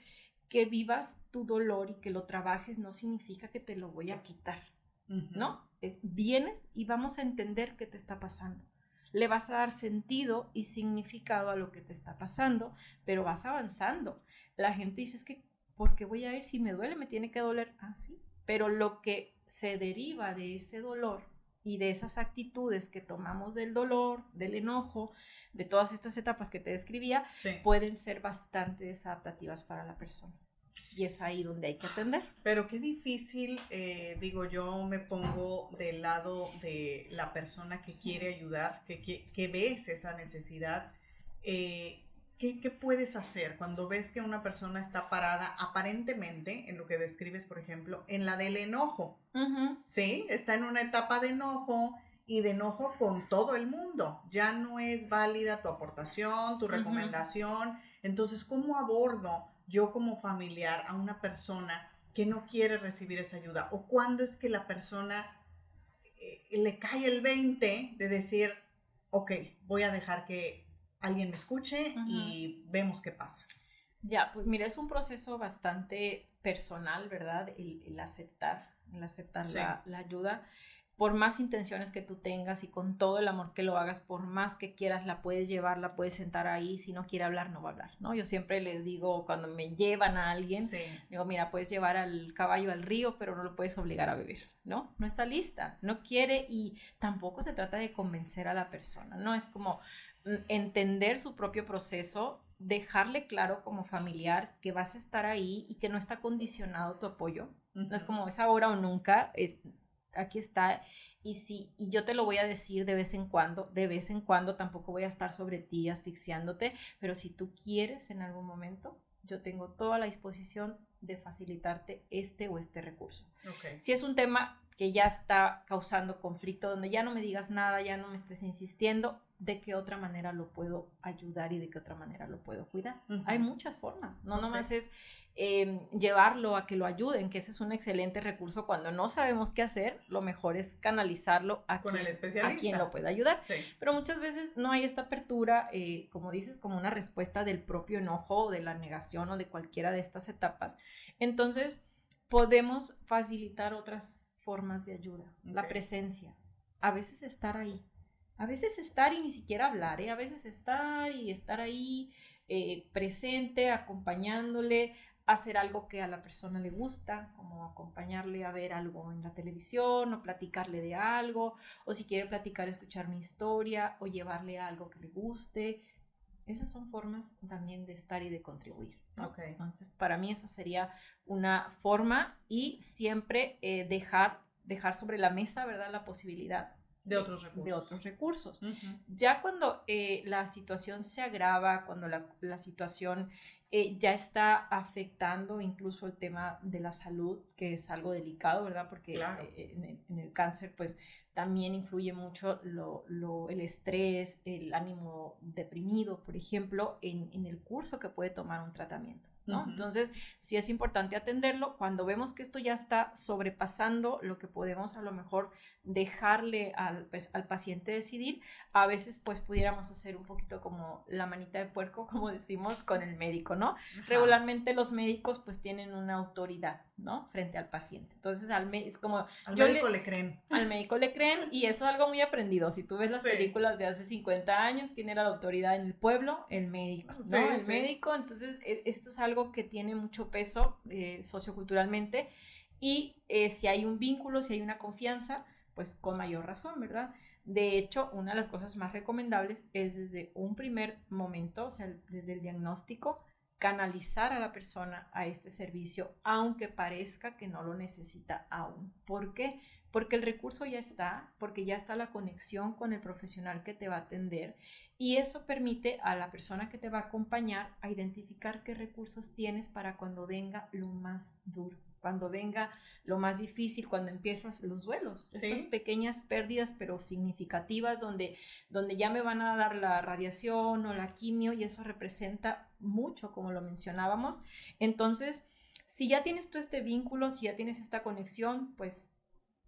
que vivas tu dolor y que lo trabajes no significa que te lo voy a quitar, ¿no? Vienes y vamos a entender qué te está pasando. Le vas a dar sentido y significado a lo que te está pasando, pero vas avanzando. La gente dice, es que, ¿por qué voy a ir? Si me duele, me tiene que doler. Sí, pero lo que se deriva de ese dolor y de esas actitudes que tomamos del dolor, del enojo, de todas estas etapas que te describía, sí, pueden ser bastante desadaptativas para la persona. Y es ahí donde hay que atender. Pero qué difícil, digo, yo me pongo del lado de la persona que quiere ayudar, que ves esa necesidad. ¿Qué puedes hacer cuando ves que una persona está parada aparentemente, en lo que describes, por ejemplo, en la del enojo? ¿Sí? Está en una etapa de enojo y de enojo con todo el mundo. Ya no es válida tu aportación, tu recomendación. Entonces, ¿cómo abordo yo como familiar a una persona que no quiere recibir esa ayuda? ¿O cuándo es que la persona le cae el 20 de decir, ok, voy a dejar que alguien me escuche y vemos qué pasa? Ya, pues mira, es un proceso bastante personal, ¿verdad? El aceptar sí, la ayuda. Por más intenciones que tú tengas y con todo el amor que lo hagas, por más que quieras, la puedes llevar, la puedes sentar ahí. Si no quiere hablar, no va a hablar, ¿no? Yo siempre les digo, cuando me llevan a alguien, sí, digo, mira, puedes llevar al caballo al río, pero no lo puedes obligar a beber, ¿no? No está lista, no quiere, y tampoco se trata de convencer a la persona, ¿no? Es como entender su propio proceso, dejarle claro como familiar que vas a estar ahí y que no está condicionado tu apoyo. No es como es ahora o nunca, aquí está, y yo te lo voy a decir de vez en cuando, tampoco voy a estar sobre ti asfixiándote, pero si tú quieres en algún momento, yo tengo toda la disposición de facilitarte este o este recurso. Okay. Si es un tema que ya está causando conflicto, donde ya no me digas nada, ya no me estés insistiendo, ¿de qué otra manera lo puedo ayudar y de qué otra manera lo puedo cuidar? Hay muchas formas, no nomás es llevarlo a que lo ayuden, que ese es un excelente recurso. Cuando no sabemos qué hacer, lo mejor es canalizarlo a quien lo pueda ayudar. Sí. Pero muchas veces no hay esta apertura, como dices, como una respuesta del propio enojo o de la negación o de cualquiera de estas etapas. Entonces, podemos facilitar otras formas de ayuda. Okay. La presencia, a veces estar ahí, a veces estar y ni siquiera hablar, a veces estar y estar ahí presente, acompañándole, hacer algo que a la persona le gusta, como acompañarle a ver algo en la televisión o platicarle de algo, o si quiere platicar, escuchar mi historia o llevarle algo que le guste. Esas son formas también de estar y de contribuir, ¿no? Okay. Entonces, para mí esa sería una forma, y siempre dejar sobre la mesa, ¿verdad?, la posibilidad de otros recursos. Ya cuando la situación se agrava, cuando la situación ya está afectando incluso el tema de la salud, que es algo delicado, ¿verdad? Porque claro, en el cáncer, pues también influye mucho el estrés, el ánimo deprimido, por ejemplo, en el curso que puede tomar un tratamiento, ¿no? Entonces, sí es importante atenderlo. Cuando vemos que esto ya está sobrepasando lo que podemos a lo mejor dejarle al paciente decidir, a veces pues pudiéramos hacer un poquito como la manita de puerco, como decimos, con el médico, ¿no? Ajá. Regularmente los médicos pues tienen una autoridad, ¿no?, frente al paciente. Entonces es como... Al médico le creen. Al médico le creen, y eso es algo muy aprendido. Si tú ves las películas de hace 50 años, ¿quién era la autoridad en el pueblo? El médico, ¿no? El médico. Entonces esto es algo que tiene mucho peso socioculturalmente, y si hay un vínculo, si hay una confianza, pues con mayor razón, ¿verdad? De hecho, una de las cosas más recomendables es desde un primer momento, o sea, desde el diagnóstico, canalizar a la persona a este servicio, aunque parezca que no lo necesita aún. ¿Por qué? Porque el recurso ya está, porque ya está la conexión con el profesional que te va a atender y eso permite a la persona que te va a acompañar a identificar qué recursos tienes para cuando venga lo más duro, cuando venga lo más difícil, cuando empiezas los duelos, ¿Sí? estas pequeñas pérdidas pero significativas donde ya me van a dar la radiación o la quimio y eso representa mucho, como lo mencionábamos. Entonces, si ya tienes tú este vínculo, si ya tienes esta conexión, pues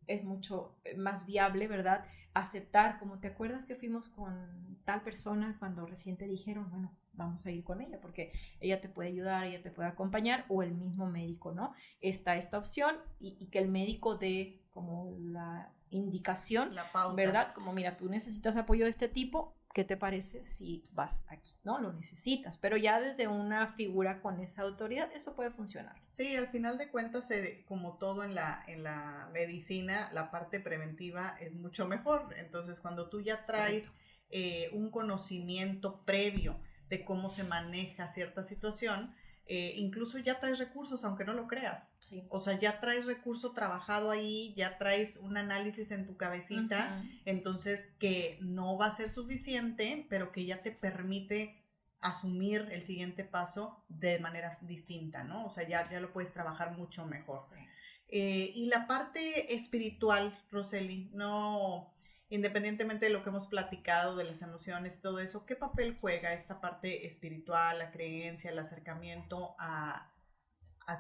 es mucho más viable, ¿verdad? Aceptar, como te acuerdas que fuimos con tal persona cuando recién te dijeron, bueno, vamos a ir con ella porque ella te puede ayudar, ella te puede acompañar o el mismo médico, ¿no? Está esta opción y que el médico dé como la indicación, La pauta. ¿verdad? Como mira, tú necesitas apoyo de este tipo, ¿qué te parece si vas aquí? ¿No? Lo necesitas, pero ya desde una figura con esa autoridad, eso puede funcionar. Sí, al final de cuentas, como todo en la medicina, la parte preventiva es mucho mejor. Entonces, cuando tú ya traes un conocimiento previo de cómo se maneja cierta situación, incluso ya traes recursos, aunque no lo creas. Sí. O sea, ya traes recurso trabajado ahí, ya traes un análisis en tu cabecita, entonces que no va a ser suficiente, pero que ya te permite asumir el siguiente paso de manera distinta, ¿no? O sea, ya lo puedes trabajar mucho mejor. Sí. Y la parte espiritual, Roseli, no, independientemente de lo que hemos platicado, de las emociones, todo eso, ¿qué papel juega esta parte espiritual, la creencia, el acercamiento a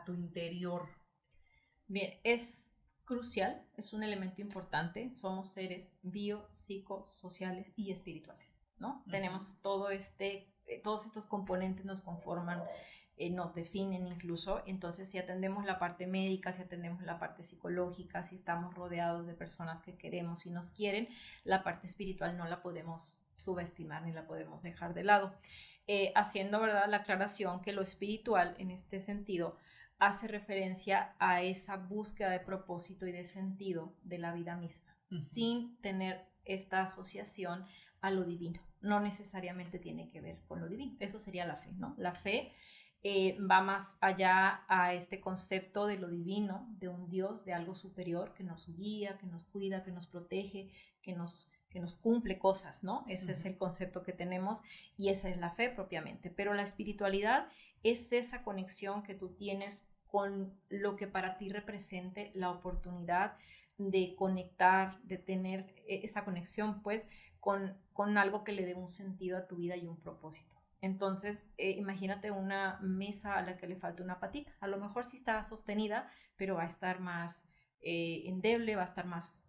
tu interior? Bien, es crucial, es un elemento importante. Somos seres biopsicosociales y espirituales, ¿no? Tenemos todos estos componentes nos conforman, nos definen incluso. Entonces, si atendemos la parte médica, si atendemos la parte psicológica, si estamos rodeados de personas que queremos y nos quieren, la parte espiritual no la podemos subestimar ni la podemos dejar de lado. Haciendo, ¿verdad?, la aclaración que lo espiritual en este sentido hace referencia a esa búsqueda de propósito y de sentido de la vida misma, sin tener esta asociación a lo divino. No necesariamente tiene que ver con lo divino. Eso sería la fe, ¿no? La fe va más allá a este concepto de lo divino, de un Dios, de algo superior que nos guía, que nos cuida, que nos protege, que nos cumple cosas, ¿no? Ese es el concepto que tenemos y esa es la fe propiamente. Pero la espiritualidad es esa conexión que tú tienes con lo que para ti represente la oportunidad de conectar, de tener esa conexión, pues, con algo que le dé un sentido a tu vida y un propósito. Entonces, imagínate una mesa a la que le falta una patita. A lo mejor sí está sostenida, pero va a estar más endeble, va a estar más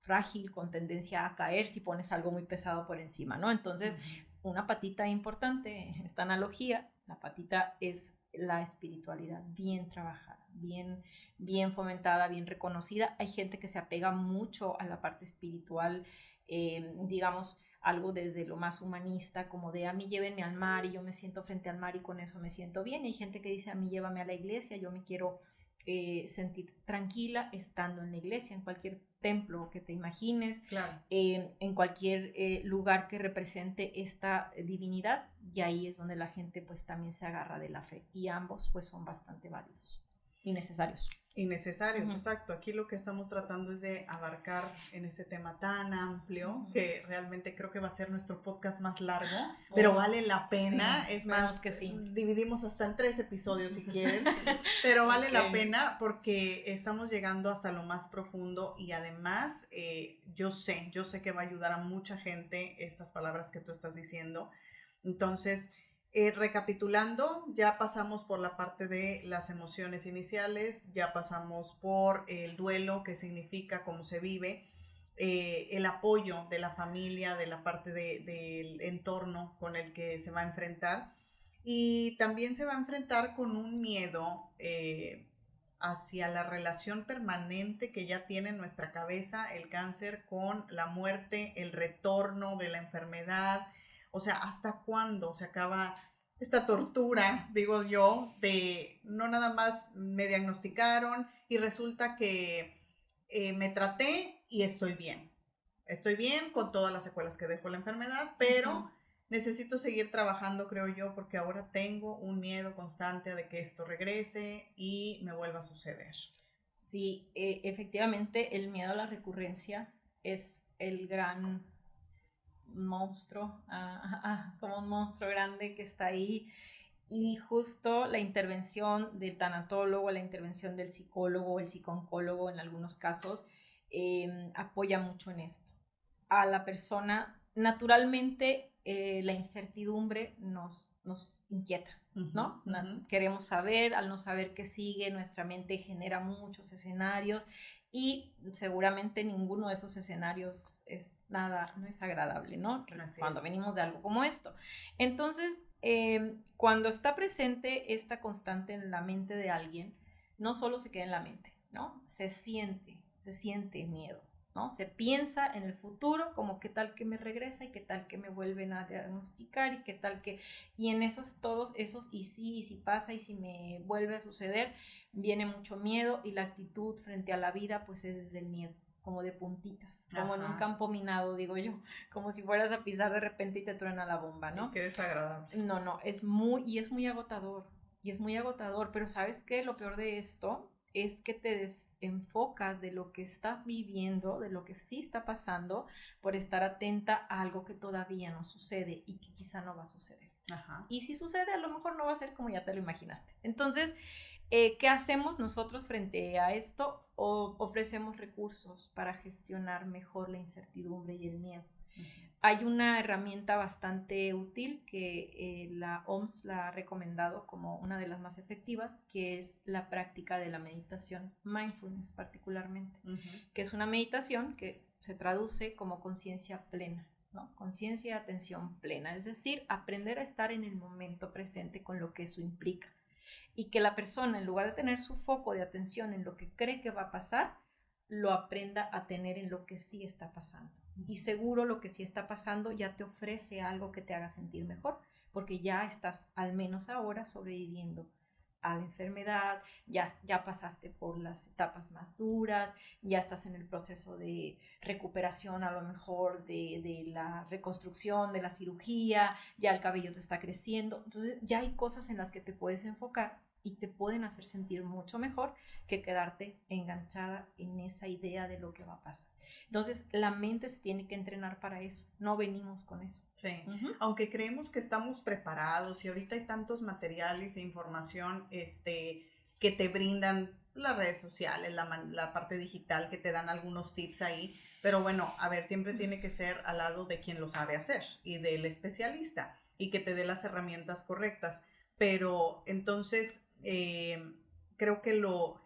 frágil, con tendencia a caer si pones algo muy pesado por encima, ¿no? Entonces, una patita importante, esta analogía, la patita es la espiritualidad bien trabajada, bien fomentada, bien reconocida. Hay gente que se apega mucho a la parte espiritual, digamos, algo desde lo más humanista, como de a mí llévenme al mar y yo me siento frente al mar y con eso me siento bien. Hay gente que dice a mí llévame a la iglesia, yo me quiero sentir tranquila estando en la iglesia, en cualquier templo que te imagines, claro. En cualquier lugar que represente esta divinidad, y ahí es donde la gente pues también se agarra de la fe, y ambos pues son bastante válidos y necesarios. Innecesarios, exacto. Aquí lo que estamos tratando es de abarcar en este tema tan amplio que realmente creo que va a ser nuestro podcast más largo, pero vale la pena. Sí, es más, que sí. Dividimos hasta en 3 episodios si quieren, pero vale la pena porque estamos llegando hasta lo más profundo y además yo sé que va a ayudar a mucha gente estas palabras que tú estás diciendo. Entonces, recapitulando, ya pasamos por la parte de las emociones iniciales, ya pasamos por el duelo, qué significa, cómo se vive, el apoyo de la familia, de la parte del entorno con el que se va a enfrentar, y también se va a enfrentar con un miedo hacia la relación permanente que ya tiene en nuestra cabeza el cáncer con la muerte, el retorno de la enfermedad. O sea, ¿hasta cuándo se acaba esta tortura, digo yo, de no nada más me diagnosticaron y resulta que me traté y estoy bien? estoy bien con todas las secuelas que dejó la enfermedad, pero necesito seguir trabajando, creo yo, porque ahora tengo un miedo constante de que esto regrese y me vuelva a suceder. Sí, efectivamente el miedo a la recurrencia es el gran monstruo, como un monstruo grande que está ahí. Y justo la intervención del tanatólogo, la intervención del psicólogo, el psicooncólogo en algunos casos, apoya mucho en esto. A la persona, naturalmente, la incertidumbre nos inquieta, ¿no? Queremos saber, al no saber qué sigue, nuestra mente genera muchos escenarios y seguramente ninguno de esos escenarios no es agradable, ¿no? Cuando venimos de algo como esto. Entonces, cuando está presente esta constante en la mente de alguien, no solo se queda en la mente, ¿no? Se siente miedo, ¿no? Se piensa en el futuro como qué tal que me regresa y qué tal que me vuelven a diagnosticar y qué tal que... Y en todos esos y si pasa y si me vuelve a suceder, viene mucho miedo y la actitud frente a la vida pues es desde el miedo, como de puntitas, como en un campo minado, digo yo, como si fueras a pisar de repente y te truena la bomba, ¿no? Y qué desagradable. No, es muy agotador, pero ¿sabes qué? Lo peor de esto es que te desenfocas de lo que estás viviendo, de lo que sí está pasando, por estar atenta a algo que todavía no sucede y que quizá no va a suceder. Y si sucede, a lo mejor no va a ser como ya te lo imaginaste. Entonces, ¿qué hacemos nosotros frente a esto? Ofrecemos recursos para gestionar mejor la incertidumbre y el miedo. Hay una herramienta bastante útil que la OMS la ha recomendado como una de las más efectivas, que es la práctica de la meditación, mindfulness particularmente, que es una meditación que se traduce como conciencia plena, ¿no? Conciencia y atención plena, es decir, aprender a estar en el momento presente con lo que eso implica. Y que la persona, en lugar de tener su foco de atención en lo que cree que va a pasar, lo aprenda a tener en lo que sí está pasando. Y seguro lo que sí está pasando ya te ofrece algo que te haga sentir mejor, porque ya estás al menos ahora sobreviviendo a la enfermedad, ya pasaste por las etapas más duras, ya estás en el proceso de recuperación a lo mejor de la reconstrucción, de la cirugía, ya el cabello te está creciendo, entonces ya hay cosas en las que te puedes enfocar y te pueden hacer sentir mucho mejor que quedarte enganchada en esa idea de lo que va a pasar. Entonces, la mente se tiene que entrenar para eso. No venimos con eso. Sí, aunque creemos que estamos preparados y ahorita hay tantos materiales e información que te brindan las redes sociales, la parte digital, que te dan algunos tips ahí, pero bueno, a ver, siempre tiene que ser al lado de quien lo sabe hacer y del especialista y que te dé las herramientas correctas. Pero entonces creo que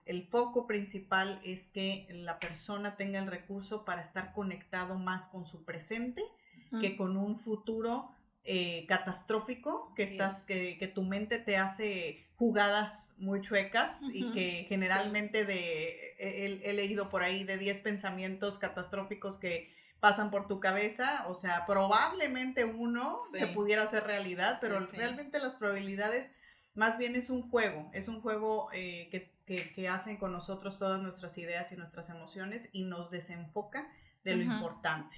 el foco principal es que la persona tenga el recurso para estar conectado más con su presente que con un futuro catastrófico, que tu mente te hace jugadas muy chuecas y que generalmente he leído por ahí de 10 pensamientos catastróficos que pasan por tu cabeza, o sea, probablemente uno se pudiera hacer realidad, pero realmente las probabilidades más bien es un juego que hacen con nosotros todas nuestras ideas y nuestras emociones y nos desenfoca de lo importante.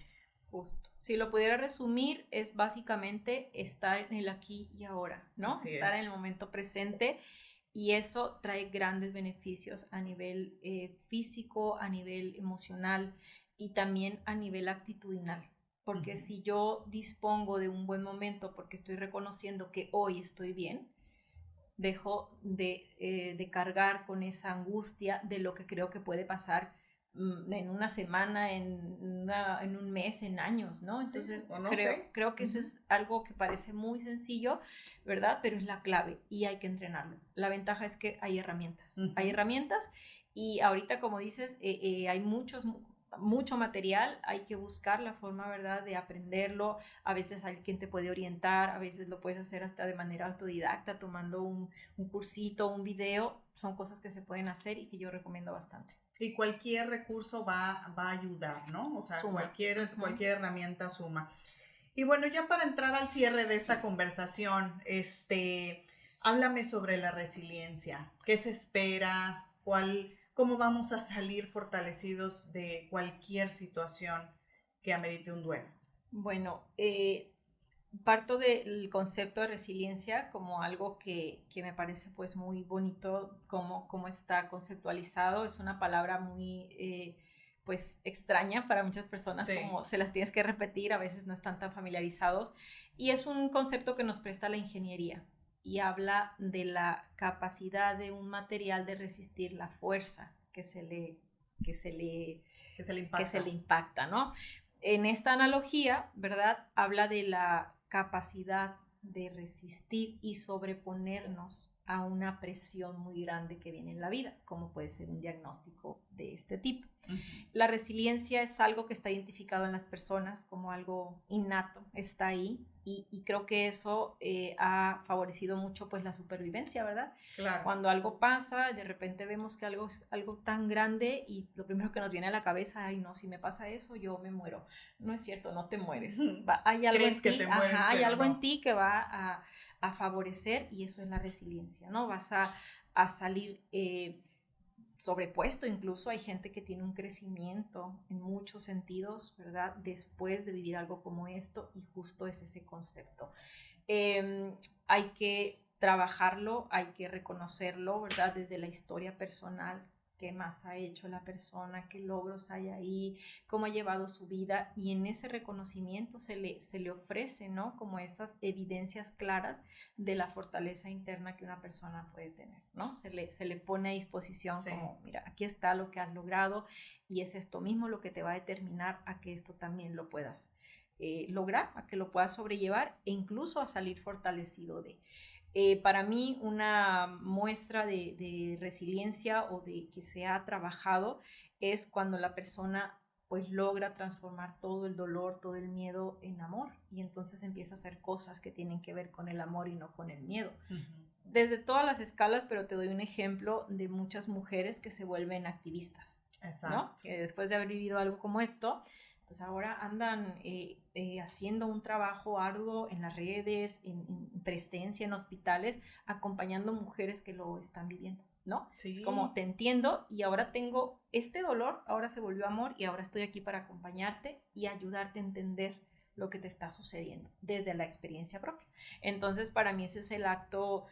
Justo. Si lo pudiera resumir, es básicamente estar en el aquí y ahora, ¿no? Así estar es. en el momento presente, y eso trae grandes beneficios a nivel físico, a nivel emocional y también a nivel actitudinal. Porque si yo dispongo de un buen momento porque estoy reconociendo que hoy estoy bien, dejo de cargar con esa angustia de lo que creo que puede pasar en una semana, en un mes, en años, ¿no? Entonces, creo que eso es algo que parece muy sencillo, ¿verdad? Pero es la clave y hay que entrenarlo. La ventaja es que hay herramientas y ahorita, como dices, hay mucho material, hay que buscar la forma, ¿verdad?, de aprenderlo. A veces hay quien te puede orientar, a veces lo puedes hacer hasta de manera autodidacta, tomando un cursito, un video. Son cosas que se pueden hacer y que yo recomiendo bastante. Y cualquier recurso va a ayudar, ¿no? O sea, cualquier herramienta suma. Y bueno, ya para entrar al cierre de esta conversación, háblame sobre la resiliencia. ¿Qué se espera? ¿Cómo vamos a salir fortalecidos de cualquier situación que amerite un duelo? Bueno, parto del concepto de resiliencia como algo que me parece pues muy bonito como está conceptualizado. Es una palabra muy pues extraña para muchas personas, Sí. como se las tienes que repetir, a veces no están tan familiarizados. Y es un concepto que nos presta la ingeniería y habla de la capacidad de un material de resistir la fuerza que se le, que se le, que se le impacta, ¿no? En esta analogía, ¿verdad? Habla de la capacidad de resistir y sobreponernos a una presión muy grande que viene en la vida, como puede ser un diagnóstico de este tipo. Uh-huh. La resiliencia es algo que está identificado en las personas como algo innato, está ahí, y creo que eso ha favorecido mucho pues la supervivencia, ¿verdad? Claro. Cuando algo pasa, de repente vemos que algo es algo tan grande y lo primero que nos viene a la cabeza, ay no, si me pasa eso yo me muero. No es cierto, no te mueres. Hay algo en ti, hay algo en ti que va a favorecer, y eso es la resiliencia, ¿no? Vas a salir sobrepuesto. Incluso hay gente que tiene un crecimiento en muchos sentidos, ¿verdad? Después de vivir algo como esto, y justo es ese concepto. Hay que trabajarlo, hay que reconocerlo, ¿verdad? Desde la historia personal, qué más ha hecho la persona, qué logros hay ahí, cómo ha llevado su vida, y en ese reconocimiento se le ofrece, ¿no? Como esas evidencias claras de la fortaleza interna que una persona puede tener, ¿no? Se le pone a disposición, sí, como, mira, aquí está lo que has logrado, y es esto mismo lo que te va a determinar a que esto también lo puedas lograr, a que lo puedas sobrellevar e incluso a salir fortalecido de. Para mí una muestra de resiliencia o de que se ha trabajado es cuando la persona pues logra transformar todo el dolor, todo el miedo en amor, y entonces empieza a hacer cosas que tienen que ver con el amor y no con el miedo. Uh-huh. Desde todas las escalas, pero te doy un ejemplo de muchas mujeres que se vuelven activistas, ¿no? Que después de haber vivido algo como esto, pues ahora andan haciendo un trabajo arduo en las redes, en presencia en hospitales, acompañando mujeres que lo están viviendo, ¿no? Sí. Es como, te entiendo, y ahora tengo este dolor, ahora se volvió amor, y ahora estoy aquí para acompañarte y ayudarte a entender lo que te está sucediendo desde la experiencia propia. Entonces, para mí ese es el acto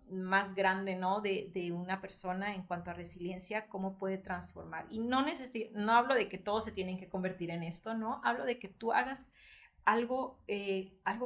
más grande, ¿no? de una persona en cuanto a resiliencia, cómo puede transformar. Y no hablo de que todos se tienen que convertir en esto, ¿no? Hablo de que tú hagas algo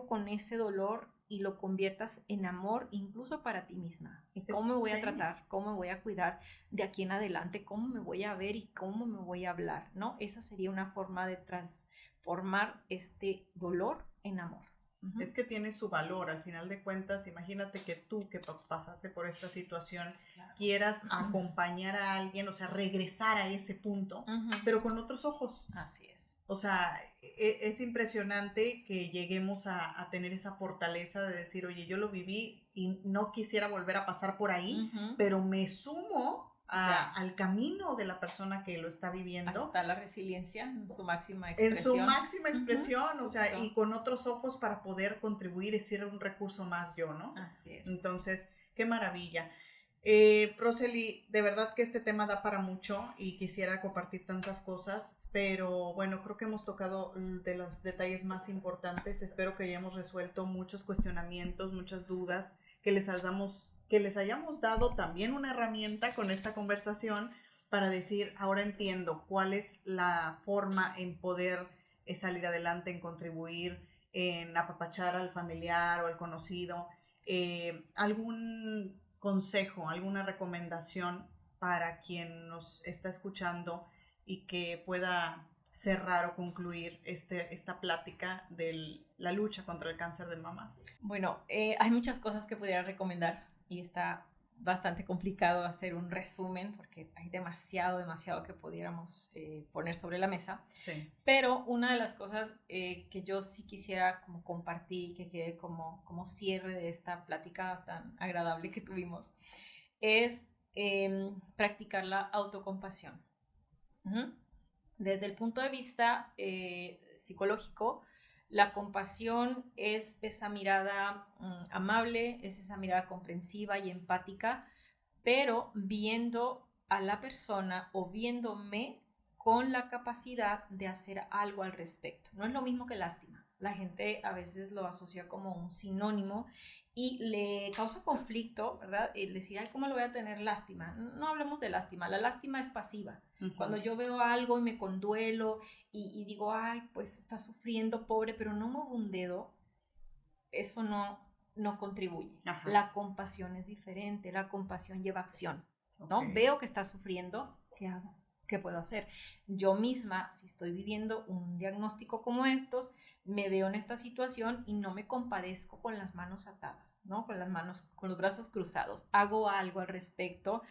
con ese dolor y lo conviertas en amor, incluso para ti misma. ¿Cómo me voy a tratar? ¿Cómo me voy a cuidar de aquí en adelante? ¿Cómo me voy a ver y cómo me voy a hablar? ¿No? Esa sería una forma de transformar este dolor en amor. Uh-huh. Es que tiene su valor, al final de cuentas. Imagínate que tú que pasaste por esta situación, sí, claro, quieras acompañar a alguien, o sea, regresar a ese punto, uh-huh, pero con otros ojos. Así es. O sea, es impresionante que lleguemos a tener esa fortaleza de decir, oye, yo lo viví y no quisiera volver a pasar por ahí, uh-huh, pero me sumo al camino de la persona que lo está viviendo. Ahí está la resiliencia en su máxima expresión. En su máxima expresión, uh-huh, o sea, y con otros ojos para poder contribuir y ser un recurso más yo, ¿no? Así es. Entonces, qué maravilla. Rosely, de verdad que este tema da para mucho y quisiera compartir tantas cosas, pero bueno, creo que hemos tocado de los detalles más importantes. Espero que hayamos resuelto muchos cuestionamientos, muchas dudas, que les hayamos dado también una herramienta con esta conversación para decir, ahora entiendo cuál es la forma en poder salir adelante, en contribuir, en apapachar al familiar o al conocido. ¿Algún consejo, alguna recomendación para quien nos está escuchando y que pueda cerrar o concluir esta plática de la lucha contra el cáncer de mama? Bueno, hay muchas cosas que pudiera recomendar y está bastante complicado hacer un resumen porque hay demasiado que pudiéramos poner sobre la mesa. Sí. Pero una de las cosas que yo sí quisiera como compartir, que quede como cierre de esta plática tan agradable que tuvimos, es practicar la autocompasión. Uh-huh. Desde el punto de vista psicológico, la compasión es esa mirada amable, es esa mirada comprensiva y empática, pero viendo a la persona o viéndome con la capacidad de hacer algo al respecto. No es lo mismo que lástima. La gente a veces lo asocia como un sinónimo y le causa conflicto, ¿verdad? El decir, ay, ¿cómo lo voy a tener lástima? No hablemos de lástima, la lástima es pasiva. Cuando yo veo algo y me conduelo y digo, ay, pues está sufriendo, pobre, pero no muevo un dedo, eso no contribuye. Ajá. La compasión es diferente, la compasión lleva acción, ¿no? Ok. Veo que está sufriendo, ¿qué hago? ¿Qué puedo hacer? Yo misma, si estoy viviendo un diagnóstico como estos, me veo en esta situación y no me compadezco con las manos atadas, ¿no? Con las manos, con los brazos cruzados. Hago algo al respecto,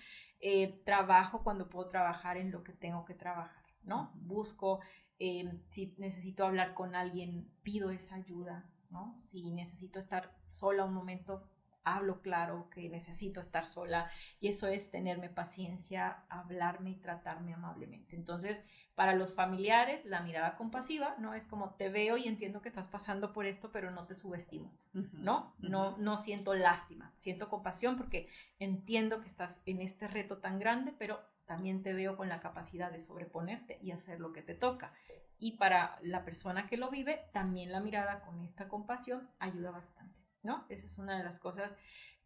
trabajo cuando puedo trabajar en lo que tengo que trabajar, ¿no? Busco, si necesito hablar con alguien, pido esa ayuda, ¿no? Si necesito estar sola un momento, hablo claro que necesito estar sola, y eso es tenerme paciencia, hablarme y tratarme amablemente. Entonces, para los familiares, la mirada compasiva, ¿no? Es como, te veo y entiendo que estás pasando por esto, pero no te subestimo, ¿no? No siento lástima, siento compasión porque entiendo que estás en este reto tan grande, pero también te veo con la capacidad de sobreponerte y hacer lo que te toca. Y para la persona que lo vive, también la mirada con esta compasión ayuda bastante, ¿no? Esa es una de las cosas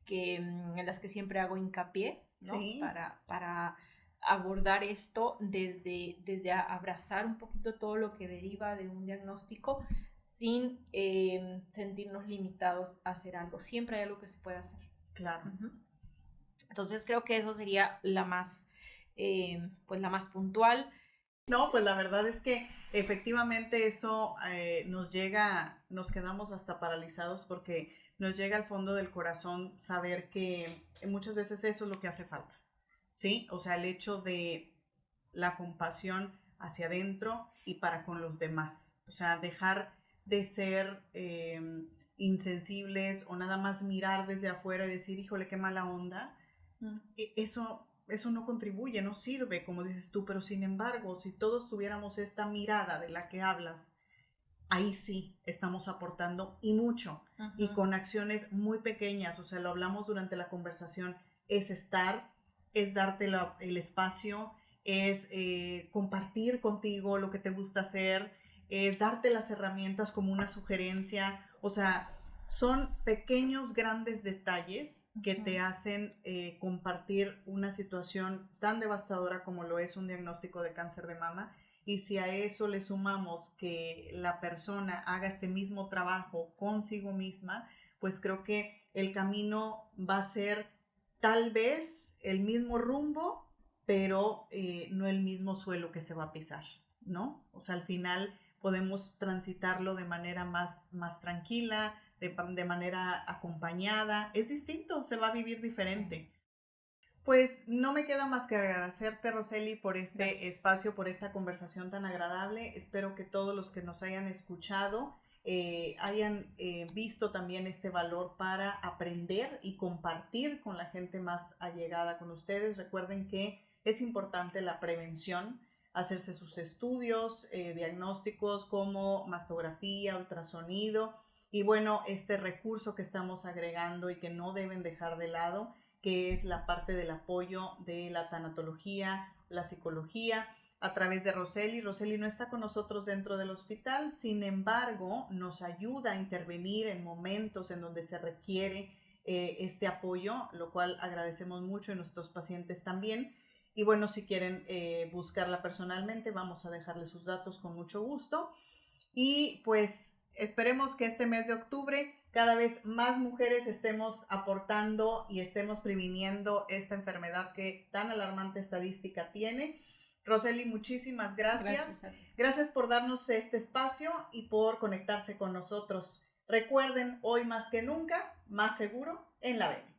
en las que siempre hago hincapié, ¿no? Sí. Para abordar esto desde abrazar un poquito todo lo que deriva de un diagnóstico sin sentirnos limitados a hacer algo. Siempre hay algo que se puede hacer. Claro. Entonces creo que eso sería la más puntual. No, pues la verdad es que efectivamente eso nos quedamos hasta paralizados porque nos llega al fondo del corazón saber que muchas veces eso es lo que hace falta, ¿sí? O sea, el hecho de la compasión hacia adentro y para con los demás, o sea, dejar de ser insensibles o nada más mirar desde afuera y decir, híjole, qué mala onda, eso no contribuye, no sirve, como dices tú, pero sin embargo, si todos tuviéramos esta mirada de la que hablas, ahí sí estamos aportando y mucho, y con acciones muy pequeñas, o sea, lo hablamos durante la conversación, es darte el espacio, es compartir contigo lo que te gusta hacer, es darte las herramientas como una sugerencia, o sea, son pequeños, grandes detalles que te hacen compartir una situación tan devastadora como lo es un diagnóstico de cáncer de mama. Y si a eso le sumamos que la persona haga este mismo trabajo consigo misma, pues creo que el camino va a ser tal vez el mismo rumbo, pero no el mismo suelo que se va a pisar, ¿no? O sea, al final podemos transitarlo de manera más tranquila, de manera acompañada. Es distinto, se va a vivir diferente. Pues no me queda más que agradecerte, Rosely, por este espacio, por esta conversación tan agradable. Espero que todos los que nos hayan escuchado hayan visto también este valor para aprender y compartir con la gente más allegada con ustedes. Recuerden que es importante la prevención, hacerse sus estudios diagnósticos como mastografía, ultrasonido y bueno, este recurso que estamos agregando y que no deben dejar de lado, que es la parte del apoyo de la tanatología, la psicología, a través de Rosely. Rosely no está con nosotros dentro del hospital, sin embargo, nos ayuda a intervenir en momentos en donde se requiere este apoyo, lo cual agradecemos mucho y nuestros pacientes también. Y bueno, si quieren buscarla personalmente, vamos a dejarle sus datos con mucho gusto. Y pues esperemos que este mes de octubre cada vez más mujeres estemos aportando y estemos previniendo esta enfermedad que tan alarmante estadística tiene. Rosely, muchísimas gracias. Gracias por darnos este espacio y por conectarse con nosotros. Recuerden, hoy más que nunca, más seguro en la vena.